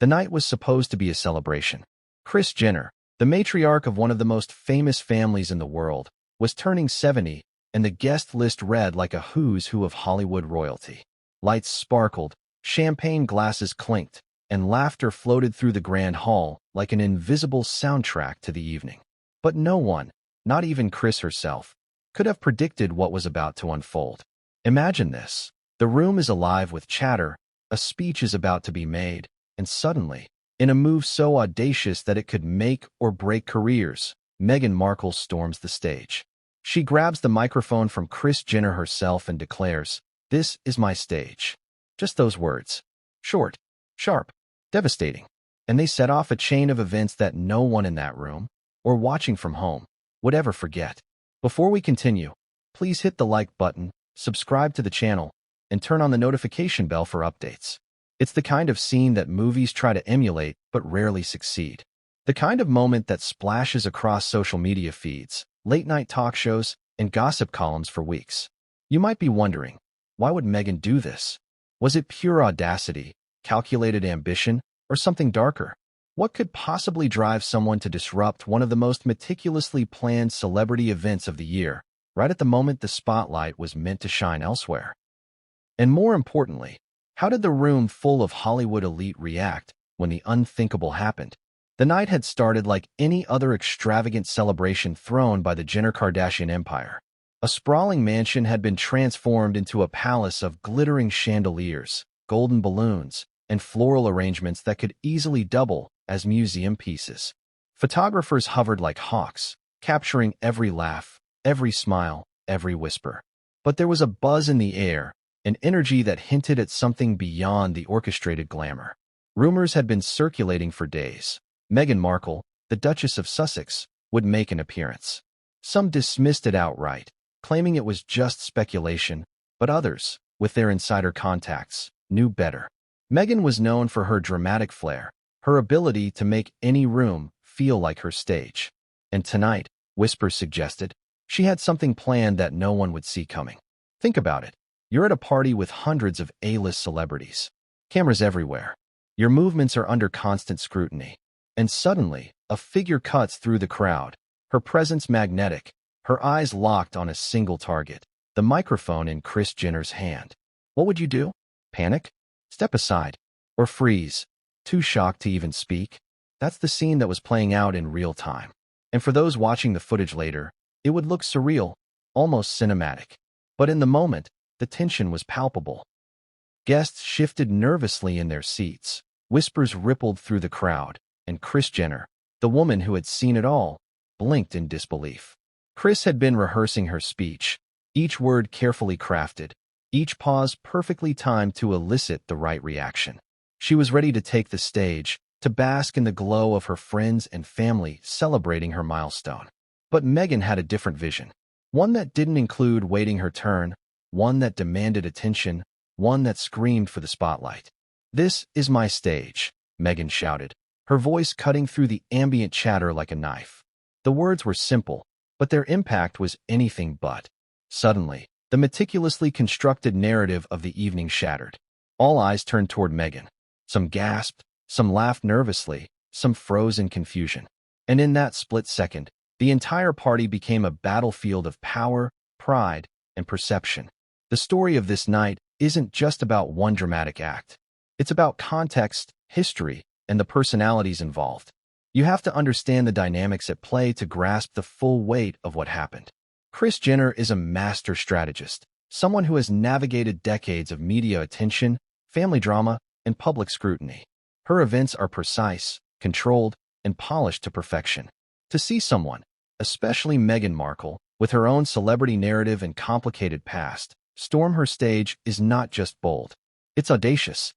The night was supposed to be a celebration. Kris Jenner, the matriarch of one of the most famous families in the world, was turning 70, and the guest list read like a who's who of Hollywood royalty. Lights sparkled, champagne glasses clinked, and laughter floated through the grand hall like an invisible soundtrack to the evening. But no one, not even Kris herself, could have predicted what was about to unfold. Imagine this. The room is alive with chatter, a speech is about to be made, and suddenly, in a move so audacious that it could make or break careers, Meghan Markle storms the stage. She grabs the microphone from Kris Jenner herself and declares, "This is my stage." Just those words. Short, sharp, devastating. And they set off a chain of events that no one in that room, or watching from home, would ever forget. Before we continue, please hit the like button, subscribe to the channel, and turn on the notification bell for updates. It's the kind of scene that movies try to emulate but rarely succeed. The kind of moment that splashes across social media feeds, late-night talk shows, and gossip columns for weeks. You might be wondering, why would Meghan do this? Was it pure audacity, calculated ambition, or something darker? What could possibly drive someone to disrupt one of the most meticulously planned celebrity events of the year, right at the moment the spotlight was meant to shine elsewhere? And more importantly, how did the room full of Hollywood elite react when the unthinkable happened? The night had started like any other extravagant celebration thrown by the Jenner-Kardashian empire. A sprawling mansion had been transformed into a palace of glittering chandeliers, golden balloons, and floral arrangements that could easily double as museum pieces. Photographers hovered like hawks, capturing every laugh, every smile, every whisper. But there was a buzz in the air, an energy that hinted at something beyond the orchestrated glamour. Rumors had been circulating for days. Meghan Markle, the Duchess of Sussex, would make an appearance. Some dismissed it outright, claiming it was just speculation, but others, with their insider contacts, knew better. Meghan was known for her dramatic flair, her ability to make any room feel like her stage. And tonight, whispers suggested, she had something planned that no one would see coming. Think about it. You're at a party with hundreds of A-list celebrities. Cameras everywhere. Your movements are under constant scrutiny. And suddenly, a figure cuts through the crowd, her presence magnetic, her eyes locked on a single target, the microphone in Kris Jenner's hand. What would you do? Panic? Step aside? Or freeze? Too shocked to even speak? That's the scene that was playing out in real time. And for those watching the footage later, it would look surreal, almost cinematic. But in the moment, the tension was palpable. Guests shifted nervously in their seats. Whispers rippled through the crowd, and Kris Jenner, the woman who had seen it all, blinked in disbelief. Kris had been rehearsing her speech, each word carefully crafted, each pause perfectly timed to elicit the right reaction. She was ready to take the stage, to bask in the glow of her friends and family celebrating her milestone. But Meghan had a different vision, one that didn't include waiting her turn, one that demanded attention, one that screamed for the spotlight. "This is my stage," Meghan shouted, her voice cutting through the ambient chatter like a knife. The words were simple, but their impact was anything but. Suddenly, the meticulously constructed narrative of the evening shattered. All eyes turned toward Meghan. Some gasped, some laughed nervously, some froze in confusion. And in that split second, the entire party became a battlefield of power, pride, and perception. The story of this night isn't just about one dramatic act. It's about context, history, and the personalities involved. You have to understand the dynamics at play to grasp the full weight of what happened. Kris Jenner is a master strategist, someone who has navigated decades of media attention, family drama, and public scrutiny. Her events are precise, controlled, and polished to perfection. To see someone, especially Meghan Markle, with her own celebrity narrative and complicated past, storm her stage is not just bold. It's audacious.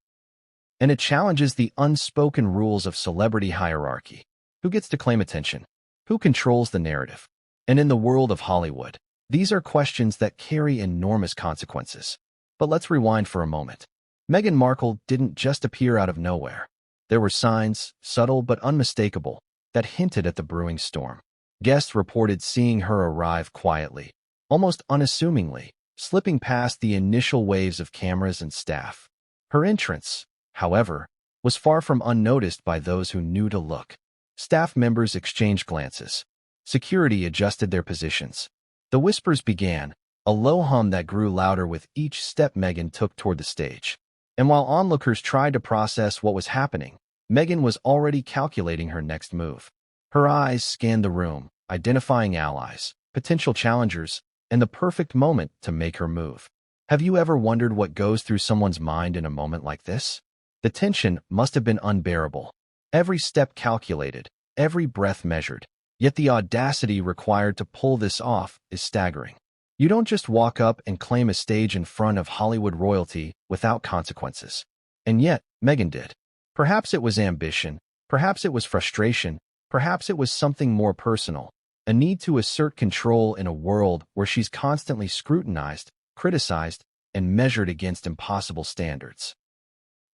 And it challenges the unspoken rules of celebrity hierarchy. Who gets to claim attention? Who controls the narrative? And in the world of Hollywood, these are questions that carry enormous consequences. But let's rewind for a moment. Meghan Markle didn't just appear out of nowhere. There were signs, subtle but unmistakable, that hinted at the brewing storm. Guests reported seeing her arrive quietly, almost unassumingly, slipping past the initial waves of cameras and staff. Her entrance, however, was far from unnoticed by those who knew to look. Staff members exchanged glances. Security adjusted their positions. The whispers began, a low hum that grew louder with each step Meghan took toward the stage. And while onlookers tried to process what was happening, Meghan was already calculating her next move. Her eyes scanned the room, identifying allies, potential challengers, and the perfect moment to make her move. Have you ever wondered what goes through someone's mind in a moment like this? The tension must have been unbearable. Every step calculated, every breath measured. Yet the audacity required to pull this off is staggering. You don't just walk up and claim a stage in front of Hollywood royalty without consequences. And yet, Meghan did. Perhaps it was ambition, perhaps it was frustration, perhaps it was something more personal, a need to assert control in a world where she's constantly scrutinized, criticized, and measured against impossible standards.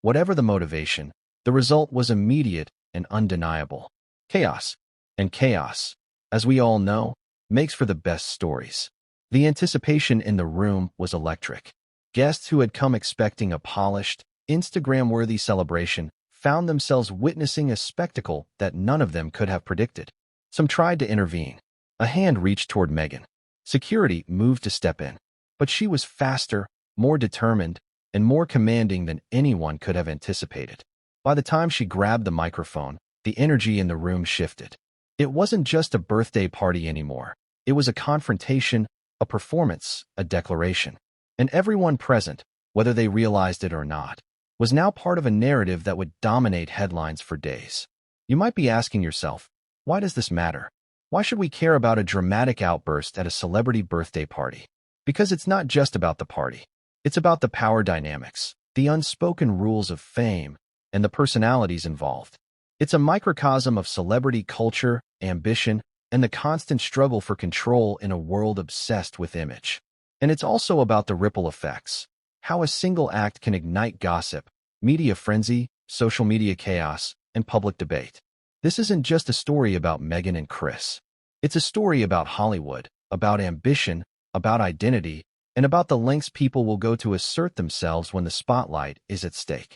Whatever the motivation, the result was immediate and undeniable. Chaos. And chaos, as we all know, makes for the best stories. The anticipation in the room was electric. Guests who had come expecting a polished, Instagram-worthy celebration found themselves witnessing a spectacle that none of them could have predicted. Some tried to intervene. A hand reached toward Meghan. Security moved to step in. But she was faster, more determined, and more commanding than anyone could have anticipated. By the time she grabbed the microphone, the energy in the room shifted. It wasn't just a birthday party anymore. It was a confrontation, a performance, a declaration. And everyone present, whether they realized it or not, was now part of a narrative that would dominate headlines for days. You might be asking yourself, why does this matter? Why should we care about a dramatic outburst at a celebrity birthday party? Because it's not just about the party. It's about the power dynamics, the unspoken rules of fame, and the personalities involved. It's a microcosm of celebrity culture, ambition, and the constant struggle for control in a world obsessed with image. And it's also about the ripple effects, how a single act can ignite gossip, media frenzy, social media chaos, and public debate. This isn't just a story about Meghan and Kris. It's a story about Hollywood, about ambition, about identity, and about the lengths people will go to assert themselves when the spotlight is at stake.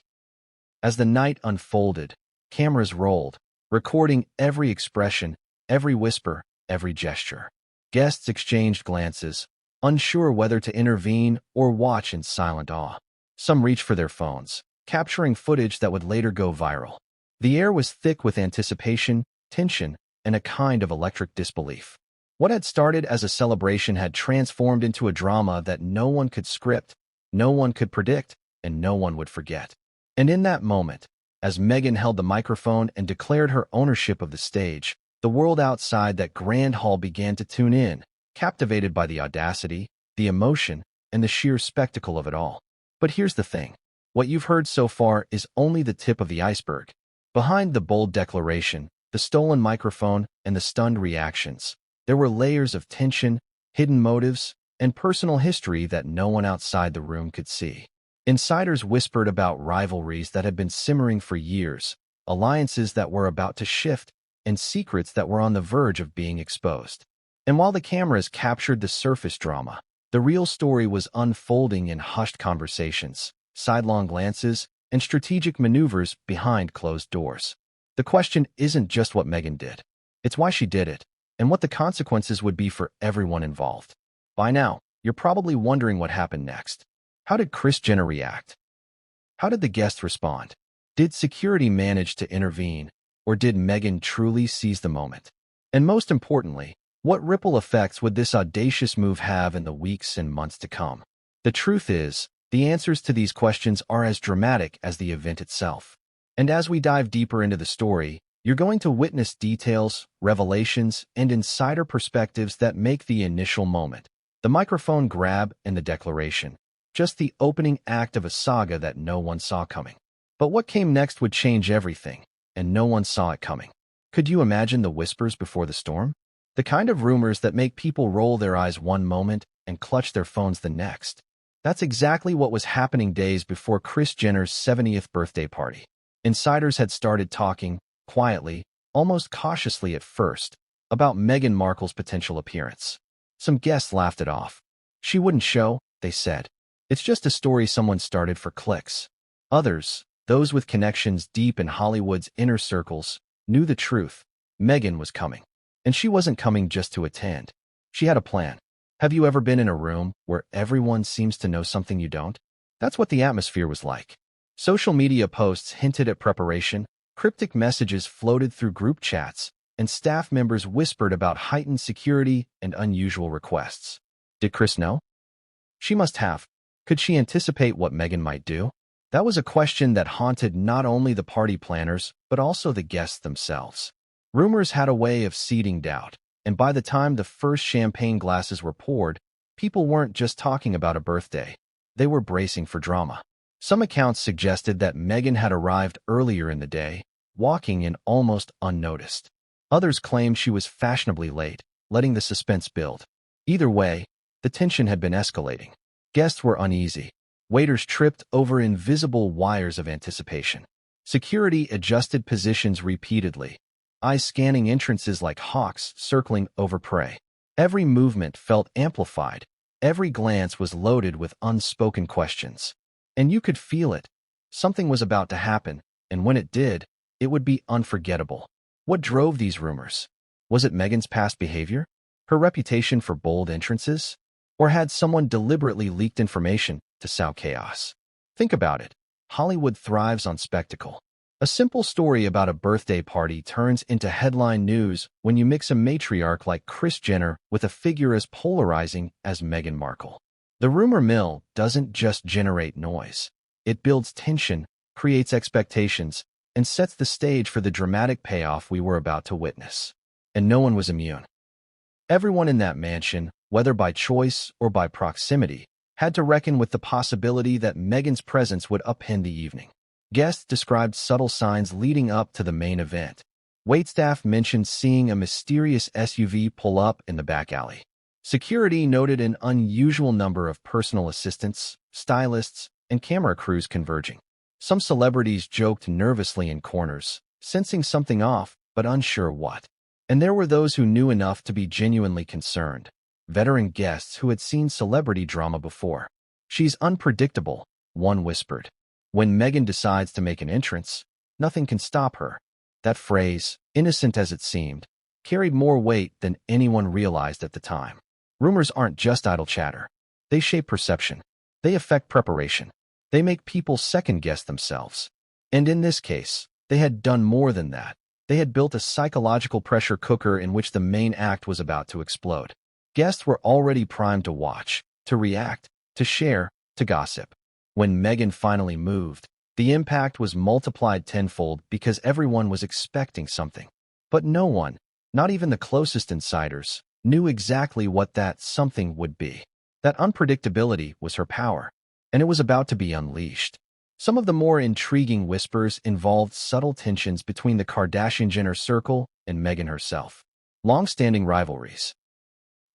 As the night unfolded, cameras rolled, recording every expression, every whisper, every gesture. Guests exchanged glances, unsure whether to intervene or watch in silent awe. Some reached for their phones, capturing footage that would later go viral. The air was thick with anticipation, tension, and a kind of electric disbelief. What had started as a celebration had transformed into a drama that no one could script, no one could predict, and no one would forget. And in that moment, as Meghan held the microphone and declared her ownership of the stage, the world outside that grand hall began to tune in, captivated by the audacity, the emotion, and the sheer spectacle of it all. But here's the thing. What you've heard so far is only the tip of the iceberg. Behind the bold declaration, the stolen microphone, and the stunned reactions, there were layers of tension, hidden motives, and personal history that no one outside the room could see. Insiders whispered about rivalries that had been simmering for years, alliances that were about to shift, and secrets that were on the verge of being exposed. And while the cameras captured the surface drama, the real story was unfolding in hushed conversations, sidelong glances, and strategic maneuvers behind closed doors. The question isn't just what Meghan did. It's why she did it, and what the consequences would be for everyone involved. By now, you're probably wondering what happened next. How did Kris Jenner react? How did the guests respond? Did security manage to intervene, or did Meghan truly seize the moment? And most importantly, what ripple effects would this audacious move have in the weeks and months to come? The truth is, the answers to these questions are as dramatic as the event itself. And as we dive deeper into the story, you're going to witness details, revelations, and insider perspectives that make the initial moment, the microphone grab and the declaration, just the opening act of a saga that no one saw coming. But what came next would change everything, and no one saw it coming. Could you imagine the whispers before the storm? The kind of rumors that make people roll their eyes one moment and clutch their phones the next. That's exactly what was happening days before Kris Jenner's 70th birthday party. Insiders had started talking, quietly, almost cautiously at first, about Meghan Markle's potential appearance. Some guests laughed it off. She wouldn't show, they said. It's just a story someone started for clicks. Others, Those with connections deep in Hollywood's inner circles knew the truth. Meghan was coming. And she wasn't coming just to attend. She had a plan. Have you ever been in a room where everyone seems to know something you don't? That's what the atmosphere was like. Social media posts hinted at preparation, cryptic messages floated through group chats, and staff members whispered about heightened security and unusual requests. Did Kris know? She must have. Could she anticipate what Meghan might do? That was a question that haunted not only the party planners, but also the guests themselves. Rumors had a way of seeding doubt, and by the time the first champagne glasses were poured, people weren't just talking about a birthday. They were bracing for drama. Some accounts suggested that Meghan had arrived earlier in the day, walking in almost unnoticed. Others claimed she was fashionably late, letting the suspense build. Either way, the tension had been escalating. Guests were uneasy. Waiters tripped over invisible wires of anticipation. Security adjusted positions repeatedly, eyes scanning entrances like hawks circling over prey. Every movement felt amplified. Every glance was loaded with unspoken questions. And you could feel it. Something was about to happen, and when it did, it would be unforgettable. What drove these rumors? Was it Meghan's past behavior? Her reputation for bold entrances? Or had someone deliberately leaked information to sow chaos? Think about it. Hollywood thrives on spectacle. A simple story about a birthday party turns into headline news when you mix a matriarch like Kris Jenner with a figure as polarizing as Meghan Markle. The rumor mill doesn't just generate noise. It builds tension, creates expectations, and sets the stage for the dramatic payoff we were about to witness. And no one was immune. Everyone in that mansion, whether by choice or by proximity, had to reckon with the possibility that Meghan's presence would upend the evening. Guests described subtle signs leading up to the main event. Waitstaff mentioned seeing a mysterious SUV pull up in the back alley. Security noted an unusual number of personal assistants, stylists, and camera crews converging. Some celebrities joked nervously in corners, sensing something off but unsure what. And there were those who knew enough to be genuinely concerned. Veteran guests who had seen celebrity drama before. "She's unpredictable," one whispered. "When Meghan decides to make an entrance, nothing can stop her." That phrase, innocent as it seemed, carried more weight than anyone realized at the time. Rumors aren't just idle chatter. They shape perception. They affect preparation. They make people second-guess themselves. And in this case, they had done more than that. They had built a psychological pressure cooker in which the main act was about to explode. Guests were already primed to watch, to react, to share, to gossip. When Meghan finally moved, the impact was multiplied tenfold because everyone was expecting something. But no one, not even the closest insiders, knew exactly what that something would be. That unpredictability was her power, and it was about to be unleashed. Some of the more intriguing whispers involved subtle tensions between the Kardashian-Jenner circle and Meghan herself. Long-standing rivalries.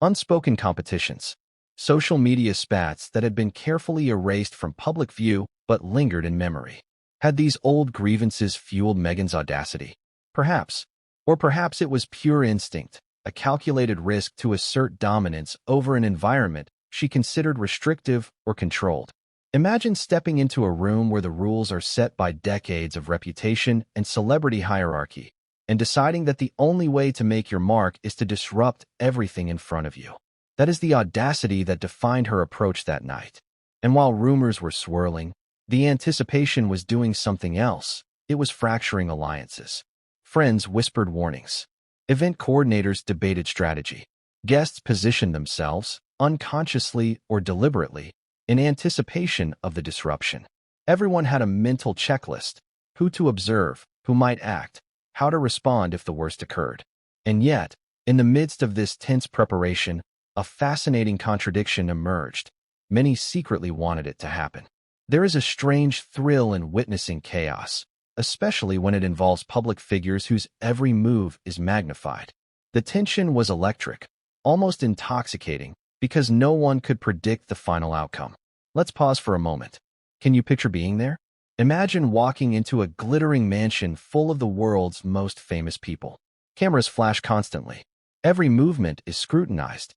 Unspoken competitions. Social media spats that had been carefully erased from public view but lingered in memory. Had these old grievances fueled Meghan's audacity? Perhaps. Or perhaps it was pure instinct, a calculated risk to assert dominance over an environment she considered restrictive or controlled. Imagine stepping into a room where the rules are set by decades of reputation and celebrity hierarchy, and deciding that the only way to make your mark is to disrupt everything in front of you. That is the audacity that defined her approach that night. And while rumors were swirling, the anticipation was doing something else. It was fracturing alliances. Friends whispered warnings. Event coordinators debated strategy. Guests positioned themselves, unconsciously or deliberately, in anticipation of the disruption. Everyone had a mental checklist: who to observe, who might act, how to respond if the worst occurred. And yet, in the midst of this tense preparation, a fascinating contradiction emerged. Many secretly wanted it to happen. There is a strange thrill in witnessing chaos, especially when it involves public figures whose every move is magnified. The tension was electric, almost intoxicating, because no one could predict the final outcome. Let's pause for a moment. Can you picture being there? Imagine walking into a glittering mansion full of the world's most famous people. Cameras flash constantly. Every movement is scrutinized.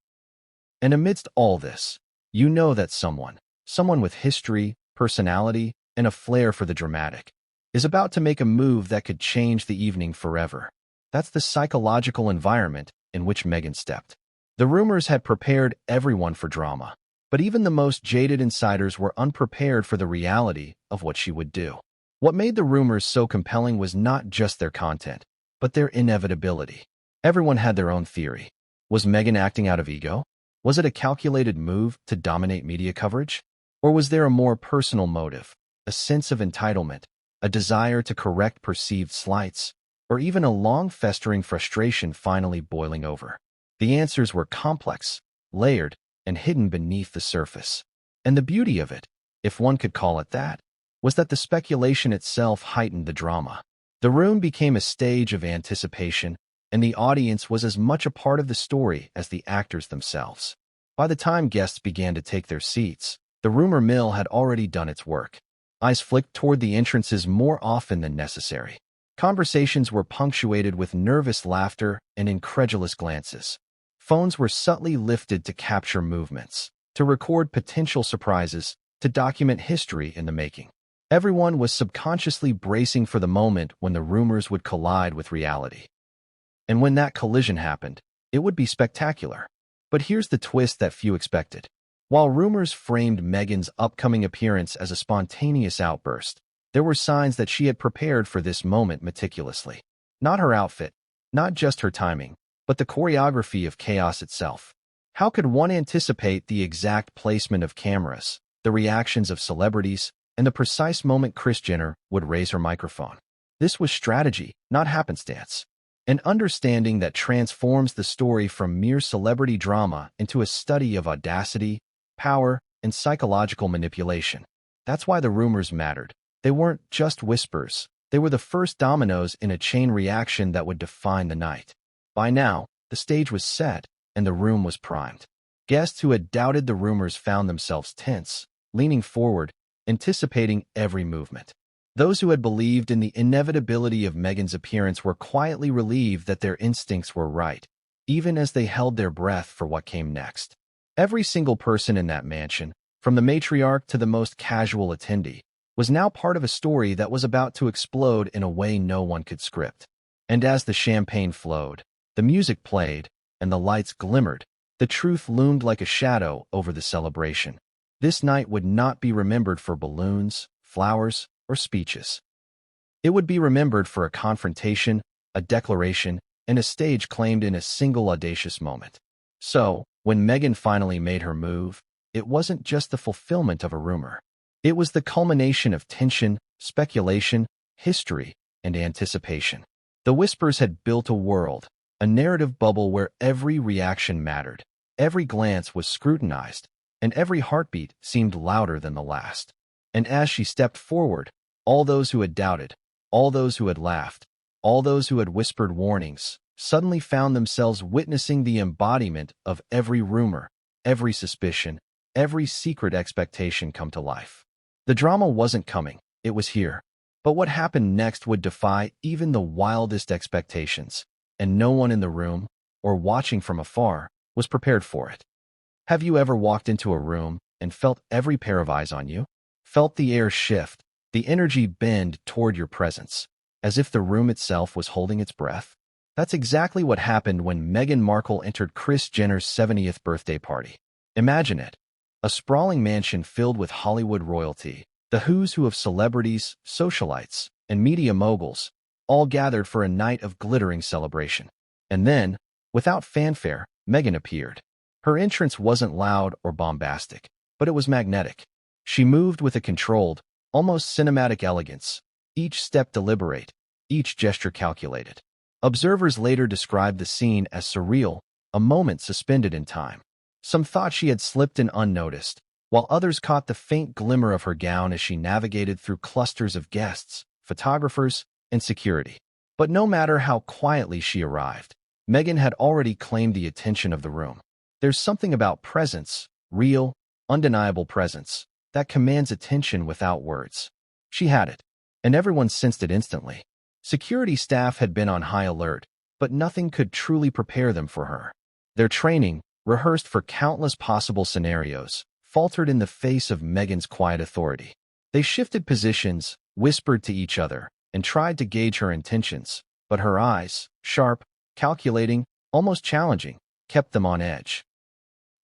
And amidst all this, you know that someone with history, personality, and a flair for the dramatic, is about to make a move that could change the evening forever. That's the psychological environment in which Meghan stepped. The rumors had prepared everyone for drama, but even the most jaded insiders were unprepared for the reality of what she would do. What made the rumors so compelling was not just their content, but their inevitability. Everyone had their own theory. Was Meghan acting out of ego? Was it a calculated move to dominate media coverage? Or was there a more personal motive, a sense of entitlement, a desire to correct perceived slights, or even a long-festering frustration finally boiling over? The answers were complex, layered, and hidden beneath the surface. And the beauty of it, if one could call it that, was that the speculation itself heightened the drama. The room became a stage of anticipation, and the audience was as much a part of the story as the actors themselves. By the time guests began to take their seats, the rumor mill had already done its work. Eyes flicked toward the entrances more often than necessary. Conversations were punctuated with nervous laughter and incredulous glances. Phones were subtly lifted to capture movements, to record potential surprises, to document history in the making. Everyone was subconsciously bracing for the moment when the rumors would collide with reality. And when that collision happened, it would be spectacular. But here's the twist that few expected. While rumors framed Meghan's upcoming appearance as a spontaneous outburst, there were signs that she had prepared for this moment meticulously. Not her outfit, not just her timing, but the choreography of chaos itself. How could one anticipate the exact placement of cameras, the reactions of celebrities, and the precise moment Kris Jenner would raise her microphone? This was strategy, not happenstance. An understanding that transforms the story from mere celebrity drama into a study of audacity, power, and psychological manipulation. That's why the rumors mattered. They weren't just whispers. They were the first dominoes in a chain reaction that would define the night. By now, the stage was set, and the room was primed. Guests who had doubted the rumors found themselves tense, leaning forward, anticipating every movement. Those who had believed in the inevitability of Meghan's appearance were quietly relieved that their instincts were right, even as they held their breath for what came next. Every single person in that mansion, from the matriarch to the most casual attendee, was now part of a story that was about to explode in a way no one could script. And as the champagne flowed, the music played, and the lights glimmered, the truth loomed like a shadow over the celebration. This night would not be remembered for balloons, flowers, or speeches. It would be remembered for a confrontation, a declaration, and a stage claimed in a single audacious moment. So, when Meghan finally made her move, it wasn't just the fulfillment of a rumor. It was the culmination of tension, speculation, history, and anticipation. The whispers had built a world, a narrative bubble where every reaction mattered, every glance was scrutinized, and every heartbeat seemed louder than the last. And as she stepped forward, all those who had doubted, all those who had laughed, all those who had whispered warnings, suddenly found themselves witnessing the embodiment of every rumor, every suspicion, every secret expectation come to life. The drama wasn't coming, it was here. But what happened next would defy even the wildest expectations, and no one in the room, or watching from afar, was prepared for it. Have you ever walked into a room and felt every pair of eyes on you? Felt the air shift, the energy bend toward your presence, as if the room itself was holding its breath? That's exactly what happened when Meghan Markle entered Kris Jenner's 70th birthday party. Imagine it. A sprawling mansion filled with Hollywood royalty, the who's who of celebrities, socialites, and media moguls, all gathered for a night of glittering celebration. And then, without fanfare, Meghan appeared. Her entrance wasn't loud or bombastic, but it was magnetic. She moved with a controlled, almost cinematic elegance, each step deliberate, each gesture calculated. Observers later described the scene as surreal, a moment suspended in time. Some thought she had slipped in unnoticed, while others caught the faint glimmer of her gown as she navigated through clusters of guests, photographers, and security. But no matter how quietly she arrived, Meghan had already claimed the attention of the room. There's something about presence, real, undeniable presence, that commands attention without words. She had it, and everyone sensed it instantly. Security staff had been on high alert, but nothing could truly prepare them for her. Their training, rehearsed for countless possible scenarios, faltered in the face of Meghan's quiet authority. They shifted positions, whispered to each other, and tried to gauge her intentions, but her eyes, sharp, calculating, almost challenging, kept them on edge.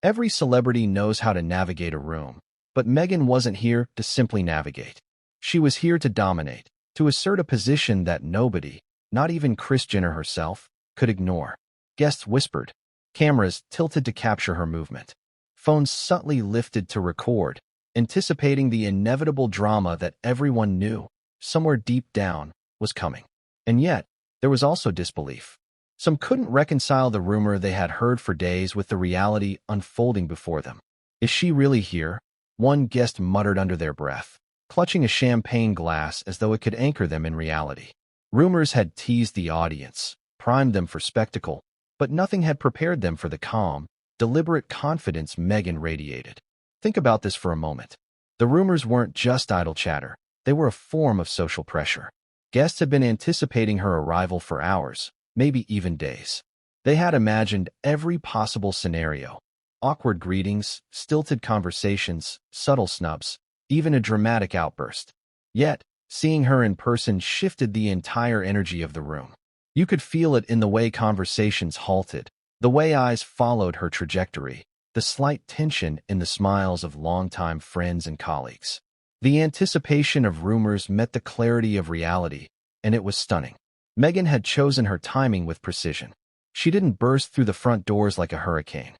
Every celebrity knows how to navigate a room, but Meghan wasn't here to simply navigate. She was here to dominate, to assert a position that nobody, not even Kris Jenner herself, could ignore. Guests whispered, cameras tilted to capture her movement, phones subtly lifted to record, anticipating the inevitable drama that everyone knew, somewhere deep down, was coming. And yet, there was also disbelief. Some couldn't reconcile the rumor they had heard for days with the reality unfolding before them. Is she really here? One guest muttered under their breath, clutching a champagne glass as though it could anchor them in reality. Rumors had teased the audience, primed them for spectacle, but nothing had prepared them for the calm, deliberate confidence Meghan radiated. Think about this for a moment. The rumors weren't just idle chatter. They were a form of social pressure. Guests had been anticipating her arrival for hours, maybe even days. They had imagined every possible scenario: awkward greetings, stilted conversations, subtle snubs, even a dramatic outburst. Yet, seeing her in person shifted the entire energy of the room. You could feel it in the way conversations halted, the way eyes followed her trajectory, the slight tension in the smiles of longtime friends and colleagues. The anticipation of rumors met the clarity of reality, and it was stunning. Meghan had chosen her timing with precision. She didn't burst through the front doors like a hurricane.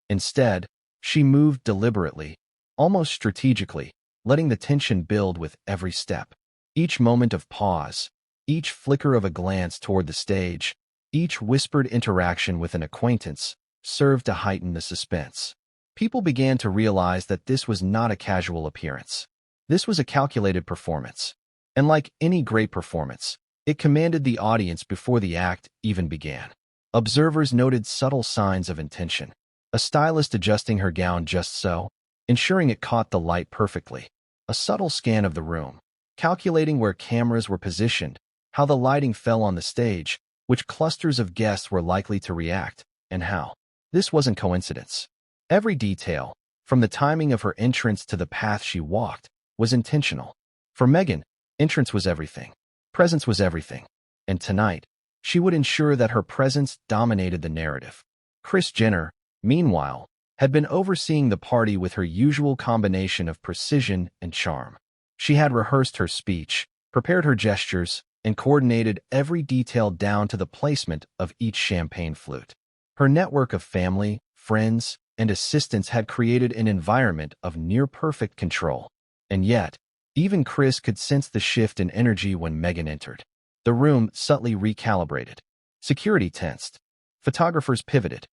Instead, she moved deliberately, almost strategically, letting the tension build with every step. Each moment of pause, each flicker of a glance toward the stage, each whispered interaction with an acquaintance served to heighten the suspense. People began to realize that this was not a casual appearance. This was a calculated performance. And like any great performance, it commanded the audience before the act even began. Observers noted subtle signs of intention. A stylist adjusting her gown just so, ensuring it caught the light perfectly. A subtle scan of the room, calculating where cameras were positioned, how the lighting fell on the stage, which clusters of guests were likely to react, and how. This wasn't coincidence. Every detail, from the timing of her entrance to the path she walked, was intentional. For Meghan, entrance was everything. Presence was everything. And tonight, she would ensure that her presence dominated the narrative. Kris Jenner, meanwhile, had been overseeing the party with her usual combination of precision and charm. She had rehearsed her speech, prepared her gestures, and coordinated every detail down to the placement of each champagne flute. Her network of family, friends, and assistants had created an environment of near-perfect control. And yet, even Kris could sense the shift in energy when Meghan entered. The room subtly recalibrated. Security tensed. Photographers pivoted.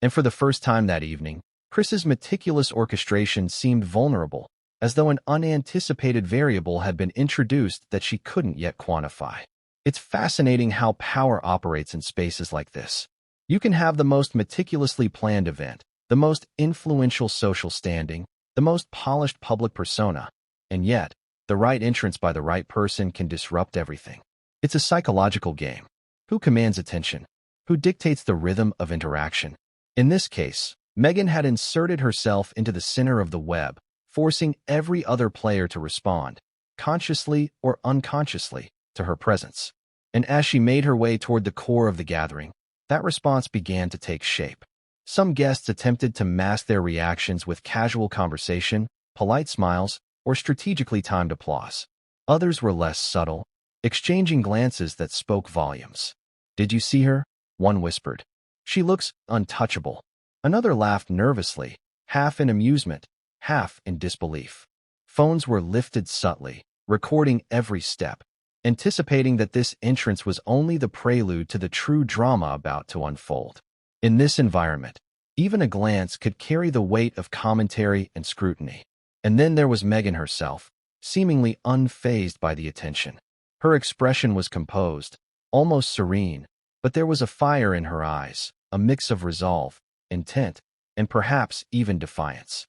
And for the first time that evening, Kris's meticulous orchestration seemed vulnerable, as though an unanticipated variable had been introduced that she couldn't yet quantify. It's fascinating how power operates in spaces like this. You can have the most meticulously planned event, the most influential social standing, the most polished public persona, and yet, the right entrance by the right person can disrupt everything. It's a psychological game. Who commands attention? Who dictates the rhythm of interaction? In this case, Meghan had inserted herself into the center of the web, forcing every other player to respond, consciously or unconsciously, to her presence. And as she made her way toward the core of the gathering, that response began to take shape. Some guests attempted to mask their reactions with casual conversation, polite smiles, or strategically timed applause. Others were less subtle, exchanging glances that spoke volumes. "Did you see her?" one whispered. "She looks untouchable." Another laughed nervously, half in amusement, half in disbelief. Phones were lifted subtly, recording every step, anticipating that this entrance was only the prelude to the true drama about to unfold. In this environment, even a glance could carry the weight of commentary and scrutiny. And then there was Meghan herself, seemingly unfazed by the attention. Her expression was composed, almost serene, but there was a fire in her eyes, a mix of resolve, intent, and perhaps even defiance.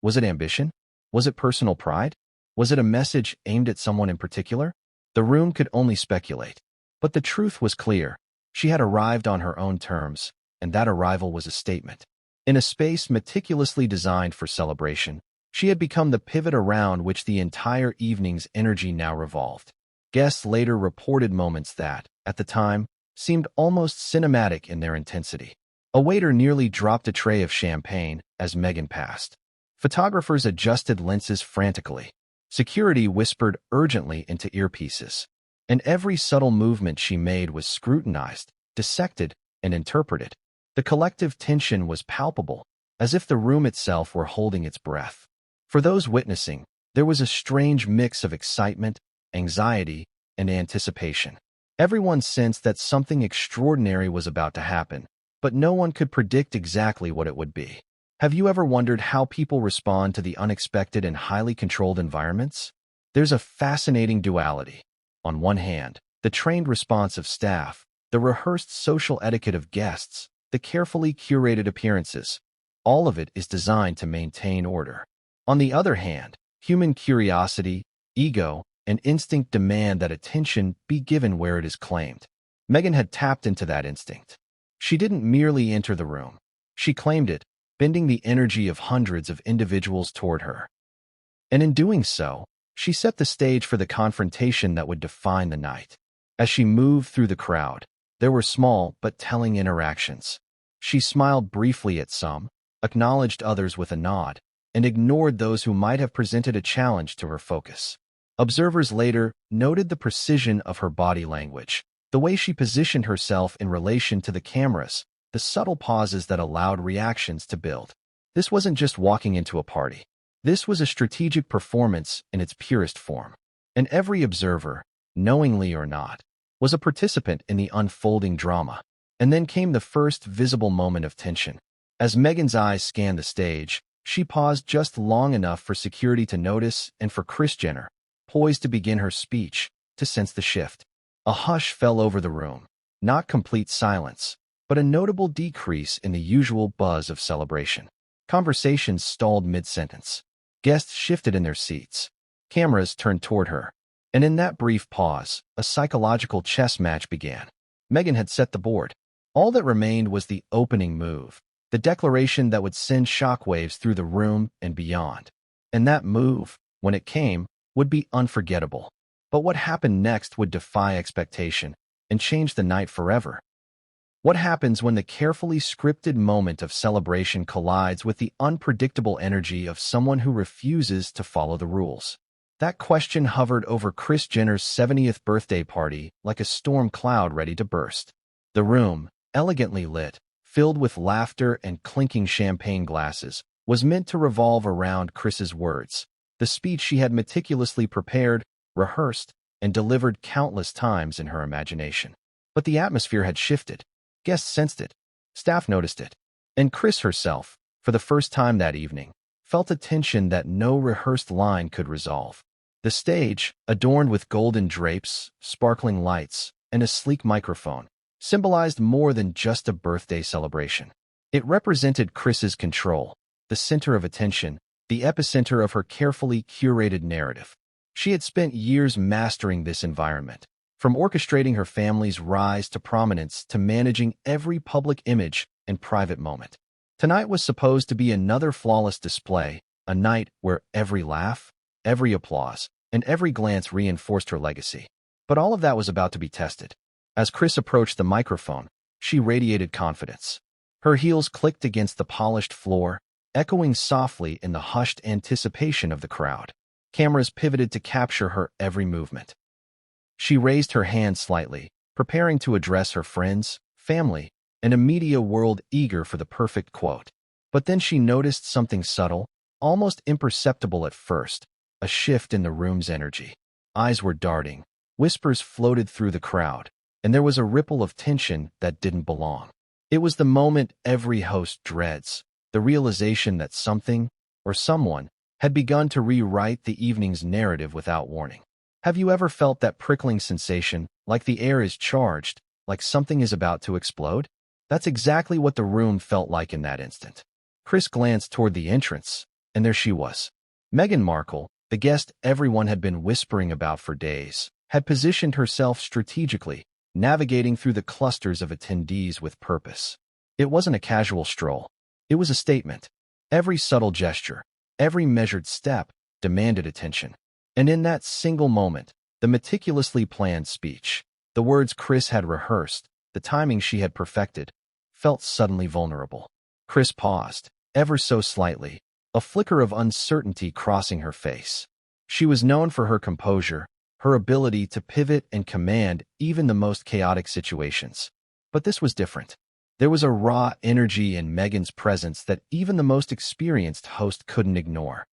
Was it ambition? Was it personal pride? Was it a message aimed at someone in particular? The room could only speculate. But the truth was clear. She had arrived on her own terms, and that arrival was a statement. In a space meticulously designed for celebration, She had become the pivot around which the entire evening's energy now revolved. Guests later reported moments that, at the time, seemed almost cinematic in their intensity. A waiter nearly dropped a tray of champagne as Meghan passed. Photographers adjusted lenses frantically. Security whispered urgently into earpieces. And every subtle movement she made was scrutinized, dissected, and interpreted. The collective tension was palpable, as if the room itself were holding its breath. For those witnessing, there was a strange mix of excitement, anxiety, and anticipation. Everyone sensed that something extraordinary was about to happen, but no one could predict exactly what it would be. Have you ever wondered how people respond to the unexpected in highly controlled environments? There's a fascinating duality. On one hand, the trained response of staff, the rehearsed social etiquette of guests, the carefully curated appearances, all of it is designed to maintain order. On the other hand, human curiosity, ego, and instinct demand that attention be given where it is claimed. Meghan had tapped into that instinct. She didn't merely enter the room. She claimed it, bending the energy of hundreds of individuals toward her. And in doing so, she set the stage for the confrontation that would define the night. As she moved through the crowd, there were small but telling interactions. She smiled briefly at some, acknowledged others with a nod, and ignored those who might have presented a challenge to her focus. Observers later noted the precision of her body language, the way she positioned herself in relation to the cameras, the subtle pauses that allowed reactions to build. This wasn't just walking into a party. This was a strategic performance in its purest form. And every observer, knowingly or not, was a participant in the unfolding drama. And then came the first visible moment of tension. As Meghan's eyes scanned the stage, she paused just long enough for security to notice and for Kris Jenner, poised to begin her speech, to sense the shift. A hush fell over the room, not complete silence, but a notable decrease in the usual buzz of celebration. Conversations stalled mid-sentence. Guests shifted in their seats. Cameras turned toward her. And in that brief pause, a psychological chess match began. Meghan had set the board. All that remained was the opening move, the declaration that would send shockwaves through the room and beyond. And that move, when it came, would be unforgettable. But what happened next would defy expectation and change the night forever. What happens when the carefully scripted moment of celebration collides with the unpredictable energy of someone who refuses to follow the rules? That question hovered over Kris Jenner's 70th birthday party like a storm cloud ready to burst. The room, elegantly lit, filled with laughter and clinking champagne glasses, was meant to revolve around Kris's words, the speech she had meticulously prepared, rehearsed, and delivered countless times in her imagination. But the atmosphere had shifted. Guests sensed it. Staff noticed it. And Kris herself, for the first time that evening, felt a tension that no rehearsed line could resolve. The stage, adorned with golden drapes, sparkling lights, and a sleek microphone, symbolized more than just a birthday celebration. It represented Kris's control, the center of attention, the epicenter of her carefully curated narrative. She had spent years mastering this environment, from orchestrating her family's rise to prominence to managing every public image and private moment. Tonight was supposed to be another flawless display, a night where every laugh, every applause, and every glance reinforced her legacy. But all of that was about to be tested. As Kris approached the microphone, she radiated confidence. Her heels clicked against the polished floor, echoing softly in the hushed anticipation of the crowd. Cameras pivoted to capture her every movement. She raised her hand slightly, preparing to address her friends, family, and a media world eager for the perfect quote. But then she noticed something subtle, almost imperceptible at first, a shift in the room's energy. Eyes were darting, whispers floated through the crowd, and there was a ripple of tension that didn't belong. It was the moment every host dreads, the realization that something, or someone, had begun to rewrite the evening's narrative without warning. Have you ever felt that prickling sensation, like the air is charged, like something is about to explode? That's exactly what the room felt like in that instant. Kris glanced toward the entrance, and there she was. Meghan Markle, the guest everyone had been whispering about for days, had positioned herself strategically, navigating through the clusters of attendees with purpose. It wasn't a casual stroll. It was a statement. Every subtle gesture, Every measured step demanded attention. And in that single moment, the meticulously planned speech, the words Kris had rehearsed, the timing she had perfected, felt suddenly vulnerable. Kris paused, ever so slightly, a flicker of uncertainty crossing her face. She was known for her composure, her ability to pivot and command even the most chaotic situations. But this was different. There was a raw energy in Meghan's presence that even the most experienced host couldn't ignore.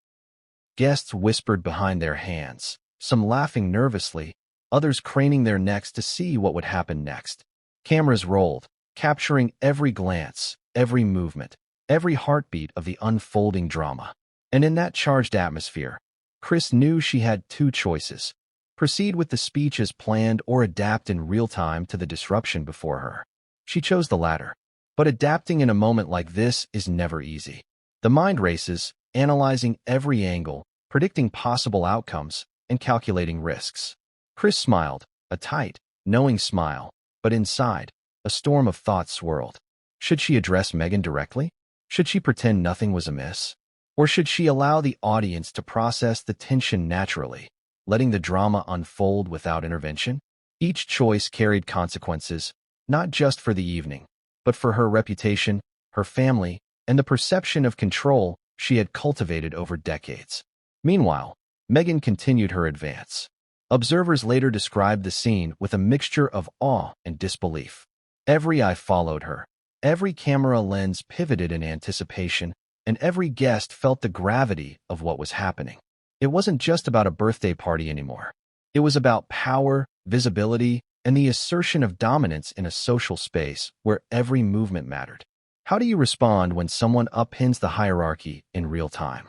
Guests whispered behind their hands, some laughing nervously, others craning their necks to see what would happen next. Cameras rolled, capturing every glance, every movement, every heartbeat of the unfolding drama. And in that charged atmosphere, Kris knew she had two choices: proceed with the speech as planned or adapt in real time to the disruption before her. She chose the latter. But adapting in a moment like this is never easy. The mind races, analyzing every angle, predicting possible outcomes, and calculating risks. Kris smiled, a tight, knowing smile, but inside, a storm of thoughts swirled. Should she address Meghan directly? Should she pretend nothing was amiss? Or should she allow the audience to process the tension naturally, letting the drama unfold without intervention? Each choice carried consequences, not just for the evening, but for her reputation, her family, and the perception of control she had cultivated over decades. Meanwhile, Meghan continued her advance. Observers later described the scene with a mixture of awe and disbelief. Every eye followed her, every camera lens pivoted in anticipation, and every guest felt the gravity of what was happening. It wasn't just about a birthday party anymore. It was about power, visibility, and the assertion of dominance in a social space where every movement mattered. How do you respond when someone upends the hierarchy in real time?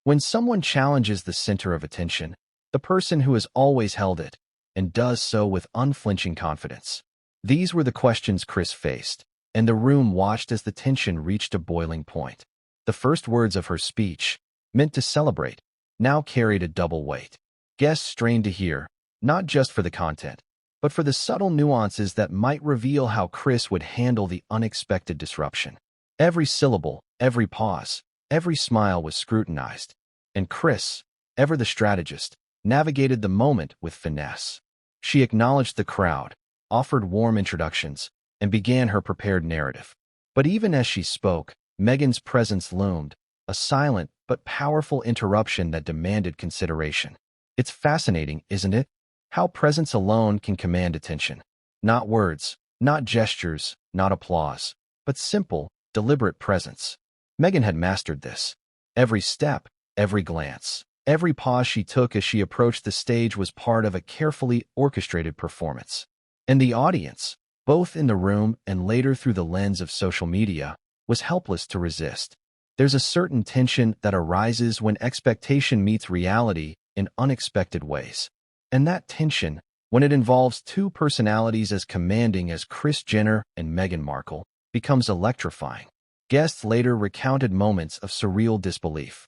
When someone challenges the center of attention, the person who has always held it, and does so with unflinching confidence? These were the questions Kris faced, and the room watched as the tension reached a boiling point. The first words of her speech, meant to celebrate, now carried a double weight. Guests strained to hear, not just for the content, but for the subtle nuances that might reveal how Kris would handle the unexpected disruption. Every syllable, every pause, every smile was scrutinized, and Kris, ever the strategist, navigated the moment with finesse. She acknowledged the crowd, offered warm introductions, and began her prepared narrative. But even as she spoke, Meghan's presence loomed, a silent but powerful interruption that demanded consideration. It's fascinating, isn't it? How presence alone can command attention. Not words, not gestures, not applause, but simple, deliberate presence. Meghan had mastered this. Every step, every glance, every pause she took as she approached the stage was part of a carefully orchestrated performance. And the audience, both in the room and later through the lens of social media, was helpless to resist. There's a certain tension that arises when expectation meets reality in unexpected ways. And that tension, when it involves two personalities as commanding as Kris Jenner and Meghan Markle, becomes electrifying. Guests later recounted moments of surreal disbelief.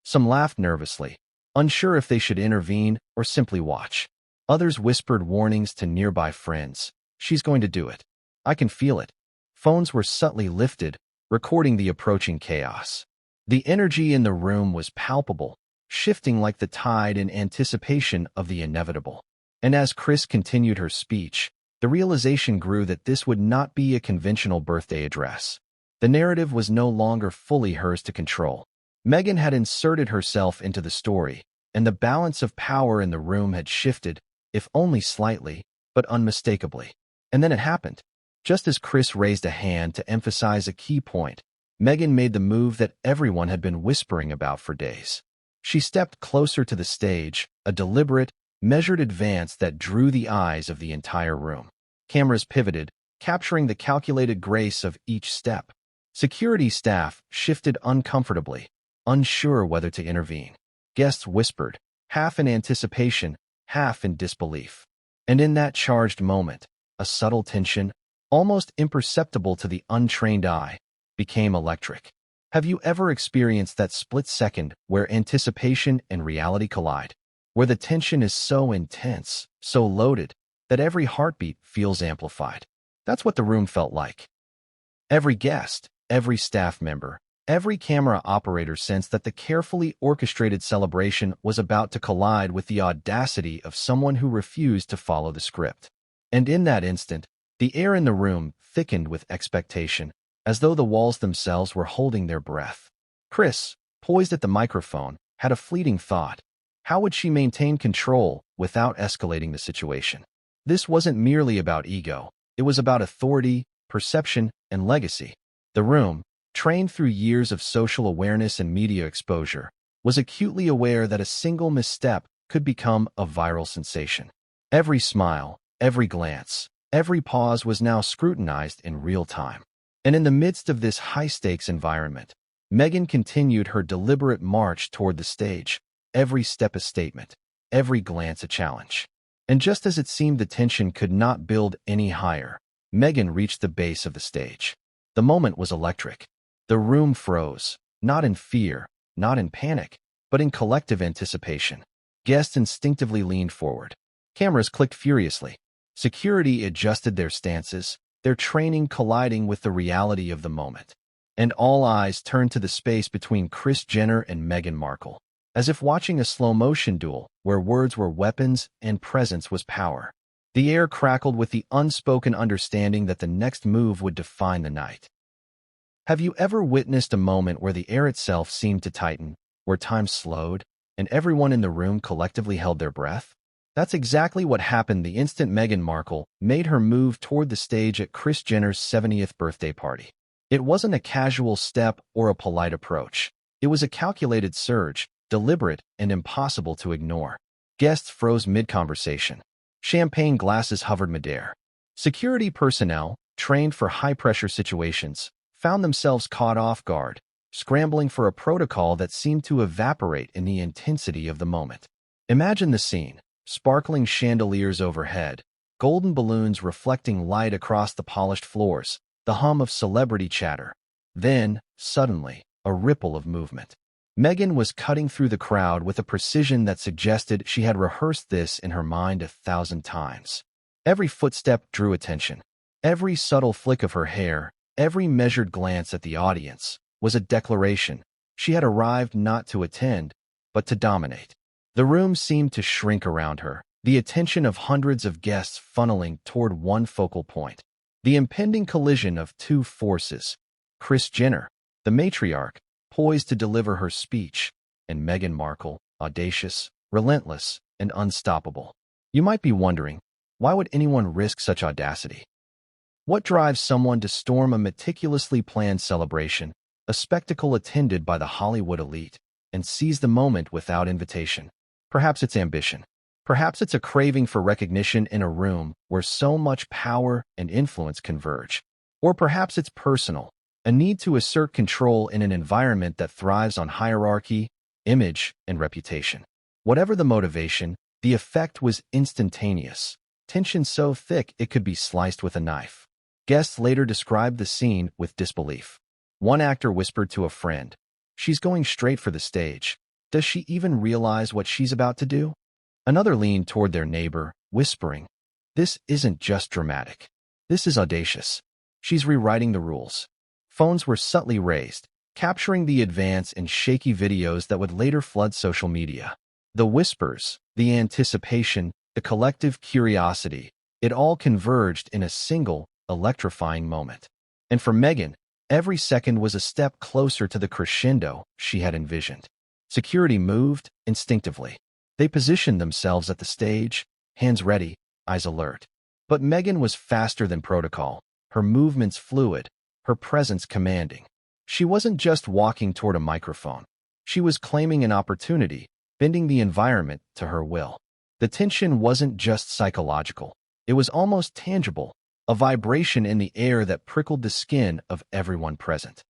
Some laughed nervously, unsure if they should intervene or simply watch. Others whispered warnings to nearby friends. "She's going to do it. I can feel it." Phones were subtly lifted, recording the approaching chaos. The energy in the room was palpable, shifting like the tide in anticipation of the inevitable. And as Kris continued her speech, the realization grew that this would not be a conventional birthday address. The narrative was no longer fully hers to control. Meghan had inserted herself into the story, and the balance of power in the room had shifted, if only slightly, but unmistakably. And then it happened. Just as Kris raised a hand to emphasize a key point, Meghan made the move that everyone had been whispering about for days. She stepped closer to the stage, a deliberate, measured advance that drew the eyes of the entire room. Cameras pivoted, capturing the calculated grace of each step. Security staff shifted uncomfortably, unsure whether to intervene. Guests whispered, half in anticipation, half in disbelief. And in that charged moment, a subtle tension, almost imperceptible to the untrained eye, became electric. Have you ever experienced that split second where anticipation and reality collide? Where the tension is so intense, so loaded, that every heartbeat feels amplified? That's what the room felt like. Every guest, every staff member, Every camera operator sensed that the carefully orchestrated celebration was about to collide with the audacity of someone who refused to follow the script. And in that instant, the air in the room thickened with expectation, as though the walls themselves were holding their breath. Kris, poised at the microphone, had a fleeting thought. How would she maintain control without escalating the situation? This wasn't merely about ego. It was about authority, perception, and legacy. The room, trained through years of social awareness and media exposure, was acutely aware that a single misstep could become a viral sensation. Every smile, every glance, every pause was now scrutinized in real time. And in the midst of this high-stakes environment, Meghan continued her deliberate march toward the stage, every step a statement, every glance a challenge. And just as it seemed the tension could not build any higher, Meghan reached the base of the stage. The moment was electric. The room froze, not in fear, not in panic, but in collective anticipation. Guests instinctively leaned forward. Cameras clicked furiously. Security adjusted their stances, their training colliding with the reality of the moment. And all eyes turned to the space between Kris Jenner and Meghan Markle, as if watching a slow-motion duel where words were weapons and presence was power. The air crackled with the unspoken understanding that the next move would define the night. Have you ever witnessed a moment where the air itself seemed to tighten, where time slowed, and everyone in the room collectively held their breath? That's exactly what happened the instant Meghan Markle made her move toward the stage at Kris Jenner's 70th birthday party. It wasn't a casual step or a polite approach. It was a calculated surge, deliberate and impossible to ignore. Guests froze mid-conversation. Champagne glasses hovered midair. Security personnel, trained for high-pressure situations, found themselves caught off guard, scrambling for a protocol that seemed to evaporate in the intensity of the moment. Imagine the scene: sparkling chandeliers overhead, golden balloons reflecting light across the polished floors, the hum of celebrity chatter. Then, suddenly, a ripple of movement. Meghan was cutting through the crowd with a precision that suggested she had rehearsed this in her mind 1,000 times. Every footstep drew attention. Every subtle flick of her hair, every measured glance at the audience, was a declaration. She had arrived not to attend, but to dominate. The room seemed to shrink around her, the attention of hundreds of guests funneling toward one focal point. The impending collision of two forces: Kris Jenner, the matriarch, poised to deliver her speech, and Meghan Markle, audacious, relentless, and unstoppable. You might be wondering, why would anyone risk such audacity? What drives someone to storm a meticulously planned celebration, a spectacle attended by the Hollywood elite, and seize the moment without invitation? Perhaps it's ambition. Perhaps it's a craving for recognition in a room where so much power and influence converge. Or perhaps it's personal, a need to assert control in an environment that thrives on hierarchy, image, and reputation. Whatever the motivation, the effect was instantaneous. Tension so thick it could be sliced with a knife. Guests later described the scene with disbelief. One actor whispered to a friend, "She's going straight for the stage. Does she even realize what she's about to do?" Another leaned toward their neighbor, whispering, "This isn't just dramatic. This is audacious. She's rewriting the rules." Phones were subtly raised, capturing the advance in shaky videos that would later flood social media. The whispers, the anticipation, the collective curiosity, it all converged in a single, electrifying moment. And for Meghan, every second was a step closer to the crescendo she had envisioned. Security moved instinctively. They positioned themselves at the stage, hands ready, eyes alert. But Meghan was faster than protocol, her movements fluid, her presence commanding. She wasn't just walking toward a microphone. She was claiming an opportunity, bending the environment to her will. The tension wasn't just psychological. It was almost tangible, a vibration in the air that prickled the skin of everyone present.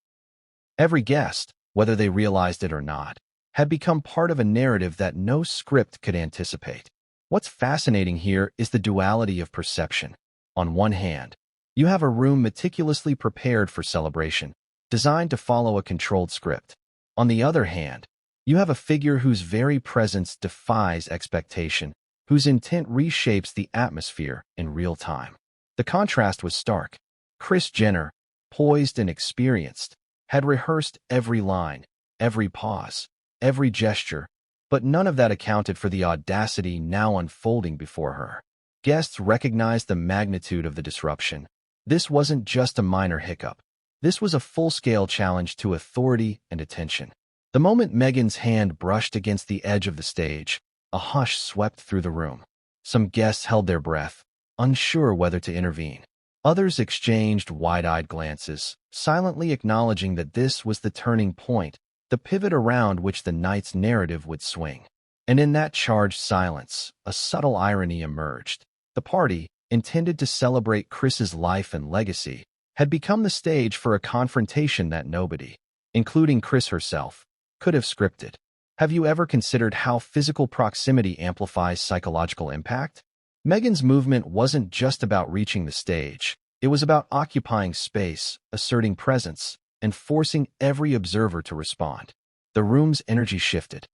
Every guest, whether they realized it or not, had become part of a narrative that no script could anticipate. What's fascinating here is the duality of perception. On one hand, you have a room meticulously prepared for celebration, designed to follow a controlled script. On the other hand, you have a figure whose very presence defies expectation, whose intent reshapes the atmosphere in real time. The contrast was stark. Kris Jenner, poised and experienced, had rehearsed every line, every pause, every gesture, but none of that accounted for the audacity now unfolding before her. Guests recognized the magnitude of the disruption. This wasn't just a minor hiccup. This was a full-scale challenge to authority and attention. The moment Meghan's hand brushed against the edge of the stage, a hush swept through the room. Some guests held their breath, unsure whether to intervene. Others exchanged wide-eyed glances, silently acknowledging that this was the turning point, the pivot around which the night's narrative would swing. And in that charged silence, a subtle irony emerged. The party, intended to celebrate Kris's life and legacy, had become the stage for a confrontation that nobody, including Kris herself, could have scripted. Have you ever considered how physical proximity amplifies psychological impact? Meghan's movement wasn't just about reaching the stage. It was about occupying space, asserting presence, and forcing every observer to respond. The room's energy shifted.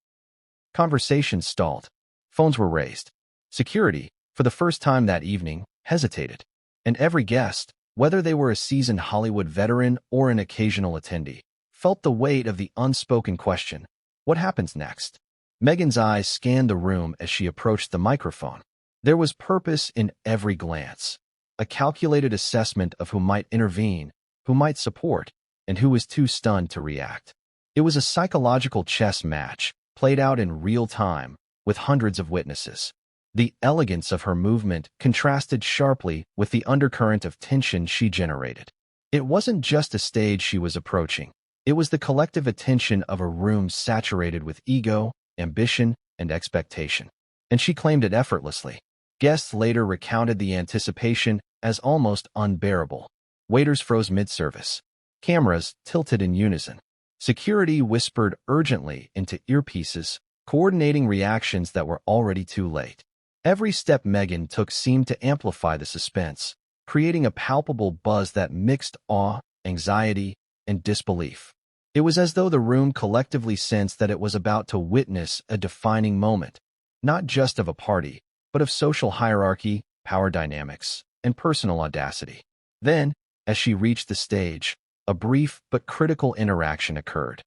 Conversations stalled. Phones were raised. Security, for the first time that evening, hesitated. And every guest, whether they were a seasoned Hollywood veteran or an occasional attendee, felt the weight of the unspoken question, what happens next? Meghan's eyes scanned the room as she approached the microphone. There was purpose in every glance, a calculated assessment of who might intervene, who might support, and who was too stunned to react. It was a psychological chess match, played out in real time, with hundreds of witnesses. The elegance of her movement contrasted sharply with the undercurrent of tension she generated. It wasn't just a stage she was approaching. It was the collective attention of a room saturated with ego, ambition, and expectation. And she claimed it effortlessly. Guests later recounted the anticipation as almost unbearable. Waiters froze mid-service. Cameras tilted in unison. Security whispered urgently into earpieces, coordinating reactions that were already too late. Every step Meghan took seemed to amplify the suspense, creating a palpable buzz that mixed awe, anxiety, and disbelief. It was as though the room collectively sensed that it was about to witness a defining moment, not just of a party, but of social hierarchy, power dynamics, and personal audacity. Then, as she reached the stage, a brief but critical interaction occurred.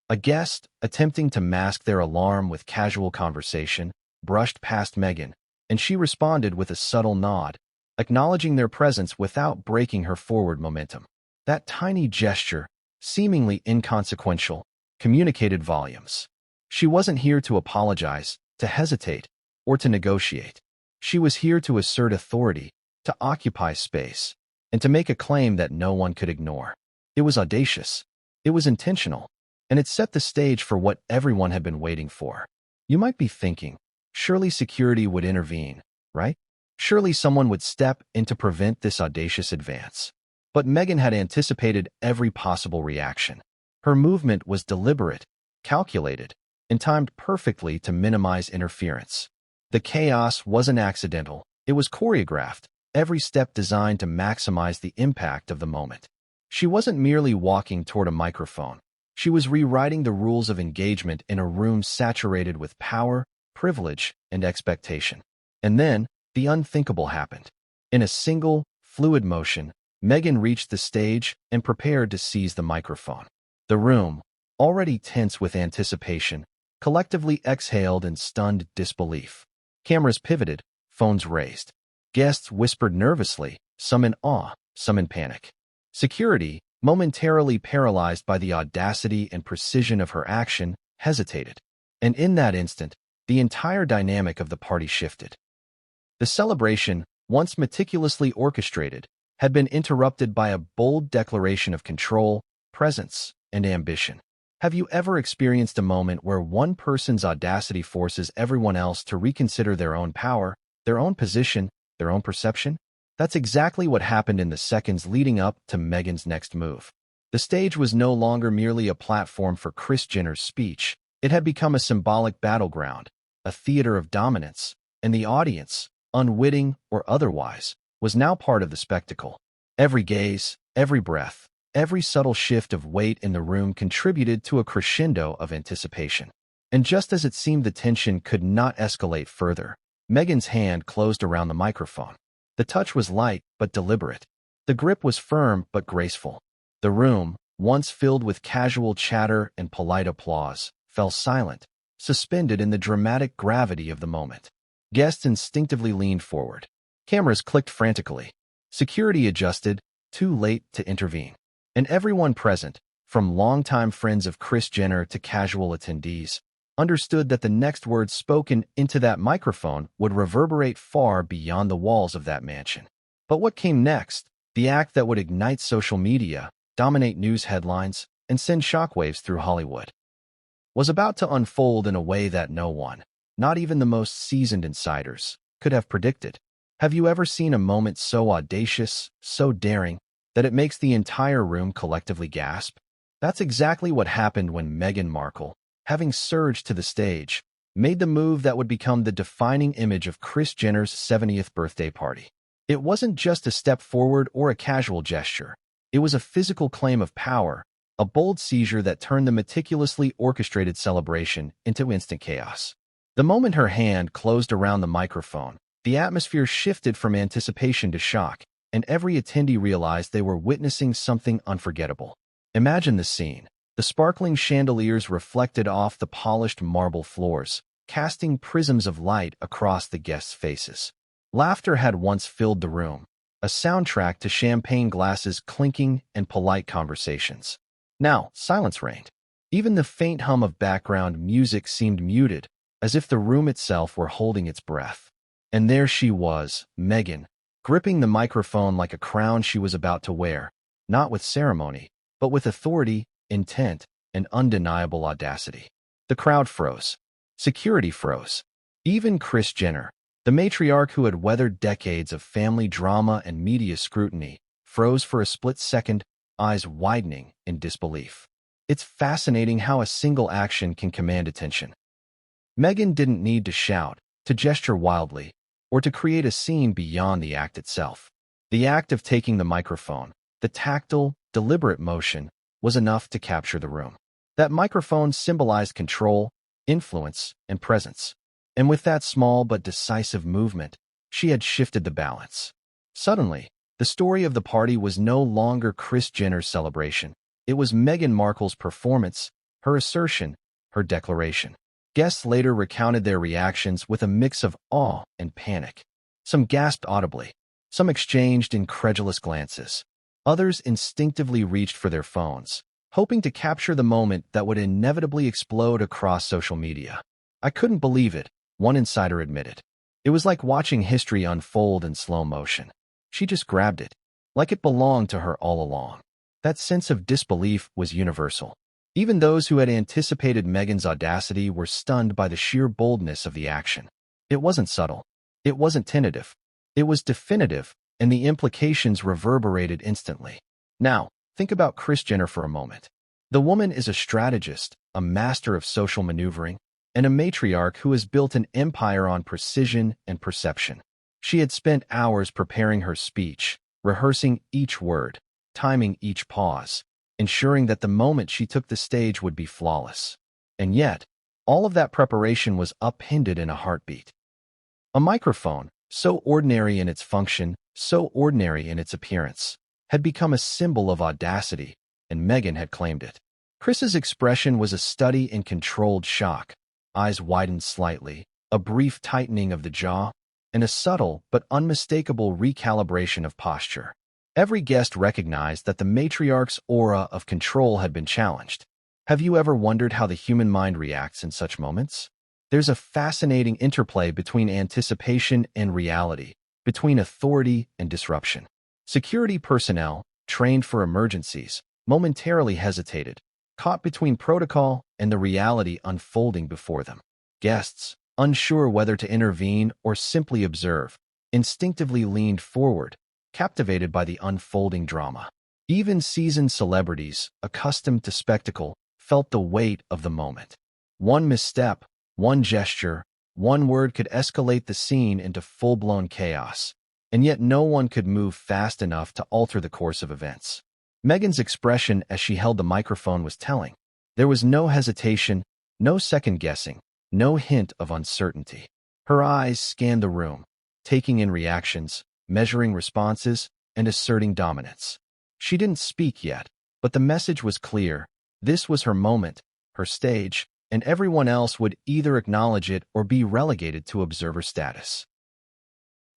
A guest, attempting to mask their alarm with casual conversation, brushed past Meghan, and she responded with a subtle nod, acknowledging their presence without breaking her forward momentum. That tiny gesture, seemingly inconsequential, communicated volumes. She wasn't here to apologize, to hesitate, or to negotiate. She was here to assert authority, to occupy space, and to make a claim that no one could ignore. It was audacious. It was intentional. And it set the stage for what everyone had been waiting for. You might be thinking, surely security would intervene, right? Surely someone would step in to prevent this audacious advance. But Meghan had anticipated every possible reaction. Her movement was deliberate, calculated, and timed perfectly to minimize interference. The chaos wasn't accidental. It was choreographed, every step designed to maximize the impact of the moment. She wasn't merely walking toward a microphone. She was rewriting the rules of engagement in a room saturated with power, privilege, and expectation. And then, the unthinkable happened. In a single, fluid motion, Meghan reached the stage and prepared to seize the microphone. The room, already tense with anticipation, collectively exhaled in stunned disbelief. Cameras pivoted, phones raised. Guests whispered nervously, some in awe, some in panic. Security, momentarily paralyzed by the audacity and precision of her action, hesitated. And in that instant, the entire dynamic of the party shifted. The celebration, once meticulously orchestrated, had been interrupted by a bold declaration of control, presence, and ambition. Have you ever experienced a moment where one person's audacity forces everyone else to reconsider their own power, their own position, their own perception? That's exactly what happened in the seconds leading up to Meghan's next move. The stage was no longer merely a platform for Kris Jenner's speech. It had become a symbolic battleground, a theater of dominance, and the audience, unwitting or otherwise, was now part of the spectacle. Every gaze, every breath, every subtle shift of weight in the room contributed to a crescendo of anticipation. And just as it seemed the tension could not escalate further, Meghan's hand closed around the microphone. The touch was light but deliberate. The grip was firm but graceful. The room, once filled with casual chatter and polite applause, fell silent, suspended in the dramatic gravity of the moment. Guests instinctively leaned forward. Cameras clicked frantically. Security adjusted, too late to intervene. And everyone present, from longtime friends of Kris Jenner to casual attendees, understood that the next words spoken into that microphone would reverberate far beyond the walls of that mansion. But what came next, the act that would ignite social media, dominate news headlines, and send shockwaves through Hollywood, was about to unfold in a way that no one, not even the most seasoned insiders, could have predicted. Have you ever seen a moment so audacious, so daring, that it makes the entire room collectively gasp? That's exactly what happened when Meghan Markle, having surged to the stage, made the move that would become the defining image of Kris Jenner's 70th birthday party. It wasn't just a step forward or a casual gesture. It was a physical claim of power, a bold seizure that turned the meticulously orchestrated celebration into instant chaos. The moment her hand closed around the microphone, the atmosphere shifted from anticipation to shock, and every attendee realized they were witnessing something unforgettable. Imagine the scene. The sparkling chandeliers reflected off the polished marble floors, casting prisms of light across the guests' faces. Laughter had once filled the room, a soundtrack to champagne glasses clinking and polite conversations. Now, silence reigned. Even the faint hum of background music seemed muted, as if the room itself were holding its breath. And there she was, Meghan, gripping the microphone like a crown she was about to wear, not with ceremony, but with authority, intent, and undeniable audacity. The crowd froze. Security froze. Even Kris Jenner, the matriarch who had weathered decades of family drama and media scrutiny, froze for a split second, eyes widening in disbelief. It's fascinating how a single action can command attention. Meghan didn't need to shout, to gesture wildly, or to create a scene beyond the act itself. The act of taking the microphone, the tactile, deliberate motion, was enough to capture the room. That microphone symbolized control, influence, and presence. And with that small but decisive movement, she had shifted the balance. Suddenly, the story of the party was no longer Kris Jenner's celebration. It was Meghan Markle's performance, her assertion, her declaration. Guests later recounted their reactions with a mix of awe and panic. Some gasped audibly. Some exchanged incredulous glances. Others instinctively reached for their phones, hoping to capture the moment that would inevitably explode across social media. "I couldn't believe it," one insider admitted. "It was like watching history unfold in slow motion. She just grabbed it, like it belonged to her all along." That sense of disbelief was universal. Even those who had anticipated Meghan's audacity were stunned by the sheer boldness of the action. It wasn't subtle. It wasn't tentative. It was definitive, and the implications reverberated instantly. Now, think about Kris Jenner for a moment. The woman is a strategist, a master of social maneuvering, and a matriarch who has built an empire on precision and perception. She had spent hours preparing her speech, rehearsing each word, timing each pause, ensuring that the moment she took the stage would be flawless. And yet, all of that preparation was upended in a heartbeat. A microphone, so ordinary in its function, so ordinary in its appearance, had become a symbol of audacity, and Meghan had claimed it. Kris's expression was a study in controlled shock, eyes widened slightly, a brief tightening of the jaw, and a subtle but unmistakable recalibration of posture. Every guest recognized that the matriarch's aura of control had been challenged. Have you ever wondered how the human mind reacts in such moments? There's a fascinating interplay between anticipation and reality, between authority and disruption. Security personnel, trained for emergencies, momentarily hesitated, caught between protocol and the reality unfolding before them. Guests, unsure whether to intervene or simply observe, instinctively leaned forward, captivated by the unfolding drama. Even seasoned celebrities, accustomed to spectacle, felt the weight of the moment. One misstep, one gesture, one word could escalate the scene into full-blown chaos, and yet no one could move fast enough to alter the course of events. Meghan's expression as she held the microphone was telling. There was no hesitation, no second-guessing, no hint of uncertainty. Her eyes scanned the room, taking in reactions, measuring responses, and asserting dominance. She didn't speak yet, But the message was clear. This was her moment, her stage, and everyone else would either acknowledge it or be relegated to observer status.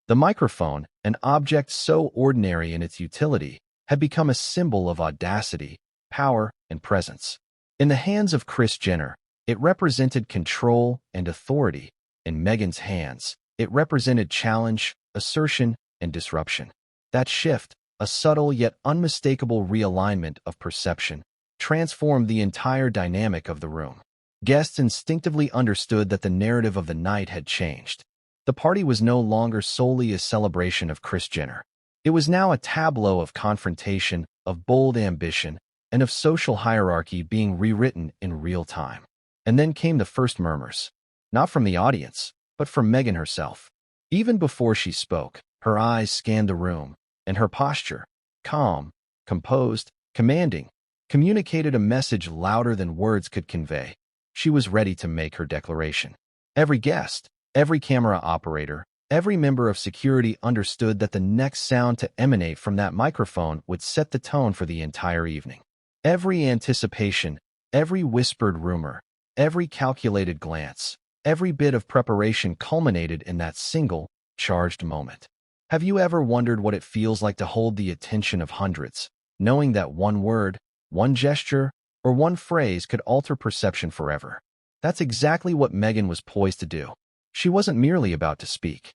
The microphone, an object so ordinary in its utility, had become a symbol of audacity, power, and presence. In the hands of Kris Jenner, it represented control and authority. In Meghan's hands, it represented challenge, assertion, and disruption. That shift, a subtle yet unmistakable realignment of perception, transformed the entire dynamic of the room. Guests instinctively understood that the narrative of the night had changed. The party was no longer solely a celebration of Kris Jenner. It was now a tableau of confrontation, of bold ambition, and of social hierarchy being rewritten in real time. And then came the first murmurs. Not from the audience, but from Meghan herself. Even before she spoke, her eyes scanned the room, and her posture, calm, composed, commanding, communicated a message louder than words could convey. She was ready to make her declaration. Every guest, every camera operator, every member of security understood that the next sound to emanate from that microphone would set the tone for the entire evening. Every anticipation, every whispered rumor, every calculated glance, every bit of preparation culminated in that single, charged moment. Have you ever wondered what it feels like to hold the attention of hundreds, knowing that one word, one gesture, or one phrase could alter perception forever? That's exactly what Meghan was poised to do. She wasn't merely about to speak.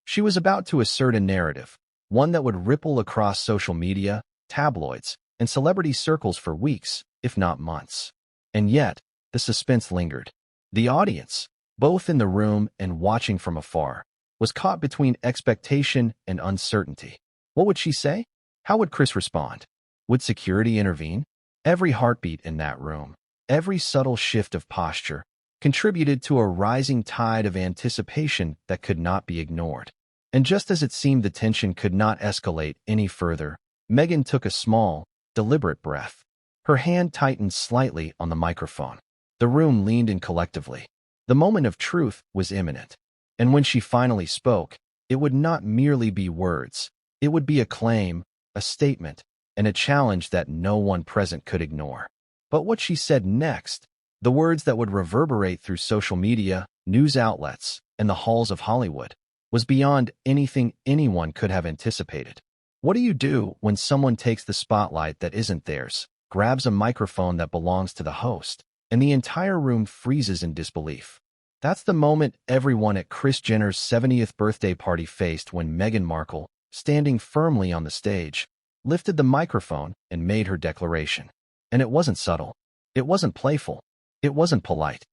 She was about to assert a narrative, one that would ripple across social media, tabloids, and celebrity circles for weeks, if not months. And yet, the suspense lingered. The audience, both in the room and watching from afar, was caught between expectation and uncertainty. What would she say? How would Kris respond? Would security intervene? Every heartbeat in that room, every subtle shift of posture, contributed to a rising tide of anticipation that could not be ignored. And just as it seemed the tension could not escalate any further, Meghan took a small, deliberate breath. Her hand tightened slightly on the microphone. The room leaned in collectively. The moment of truth was imminent. And when she finally spoke, it would not merely be words. It would be a claim, a statement, and a challenge that no one present could ignore. But what she said next, the words that would reverberate through social media, news outlets, and the halls of Hollywood, was beyond anything anyone could have anticipated. What do you do when someone takes the spotlight that isn't theirs, grabs a microphone that belongs to the host, and the entire room freezes in disbelief? That's the moment everyone at Kris Jenner's 70th birthday party faced when Meghan Markle, standing firmly on the stage, lifted the microphone and made her declaration. And it wasn't subtle. It wasn't playful. It wasn't polite.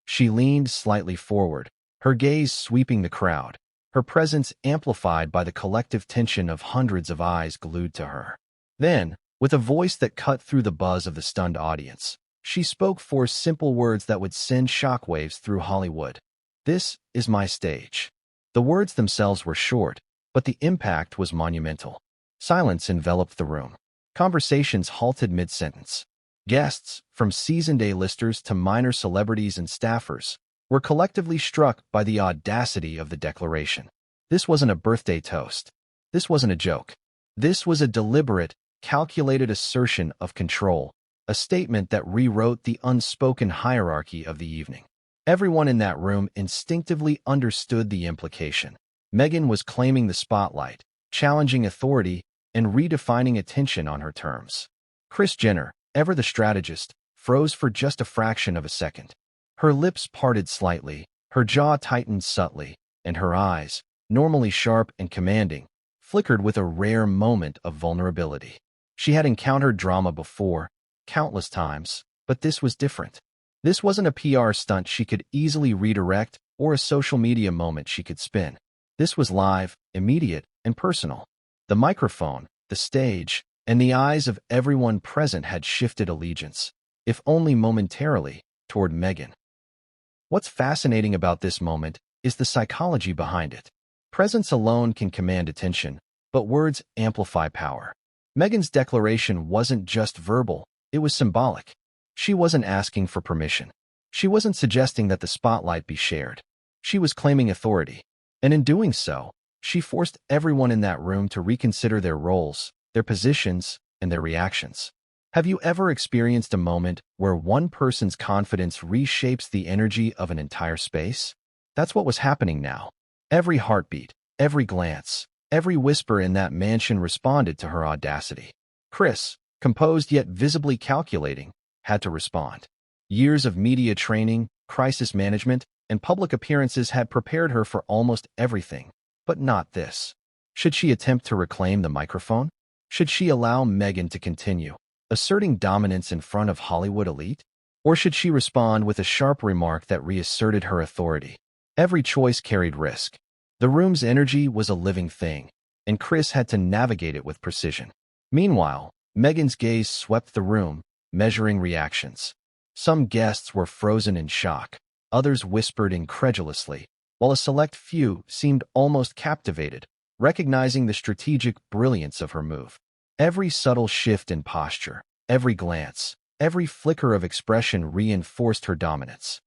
She leaned slightly forward, her gaze sweeping the crowd, her presence amplified by the collective tension of hundreds of eyes glued to her. Then, with a voice that cut through the buzz of the stunned audience, she spoke four simple words that would send shockwaves through Hollywood. "This is my stage." The words themselves were short, but the impact was monumental. Silence enveloped the room. Conversations halted mid-sentence. Guests, from seasoned A-listers to minor celebrities and staffers, were collectively struck by the audacity of the declaration. This wasn't a birthday toast. This wasn't a joke. This was a deliberate, calculated assertion of control, a statement that rewrote the unspoken hierarchy of the evening. Everyone in that room instinctively understood the implication. Meghan was claiming the spotlight, challenging authority, and redefining attention on her terms. Kris Jenner, ever the strategist, froze for just a fraction of a second. Her lips parted slightly, her jaw tightened subtly, and her eyes, normally sharp and commanding, flickered with a rare moment of vulnerability. She had encountered drama before, countless times, but this was different. This wasn't a PR stunt she could easily redirect or a social media moment she could spin. This was live, immediate, and personal. The microphone, the stage, and the eyes of everyone present had shifted allegiance, if only momentarily, toward Meghan. What's fascinating about this moment is the psychology behind it. Presence alone can command attention, but words amplify power. Meghan's declaration wasn't just verbal, it was symbolic. She wasn't asking for permission. She wasn't suggesting that the spotlight be shared. She was claiming authority. And in doing so, she forced everyone in that room to reconsider their roles, their positions, and their reactions. Have you ever experienced a moment where one person's confidence reshapes the energy of an entire space? That's what was happening now. Every heartbeat, every glance, every whisper in that mansion responded to her audacity. Kris, composed yet visibly calculating, had to respond. Years of media training, crisis management, and public appearances had prepared her for almost everything, but not this. Should she attempt to reclaim the microphone? Should she allow Meghan to continue, asserting dominance in front of Hollywood elite? Or should she respond with a sharp remark that reasserted her authority? Every choice carried risk. The room's energy was a living thing, and Kris had to navigate it with precision. Meanwhile, Meghan's gaze swept the room, measuring reactions. Some guests were frozen in shock, others whispered incredulously, while a select few seemed almost captivated, recognizing the strategic brilliance of her move. Every subtle shift in posture, every glance, every flicker of expression reinforced her dominance.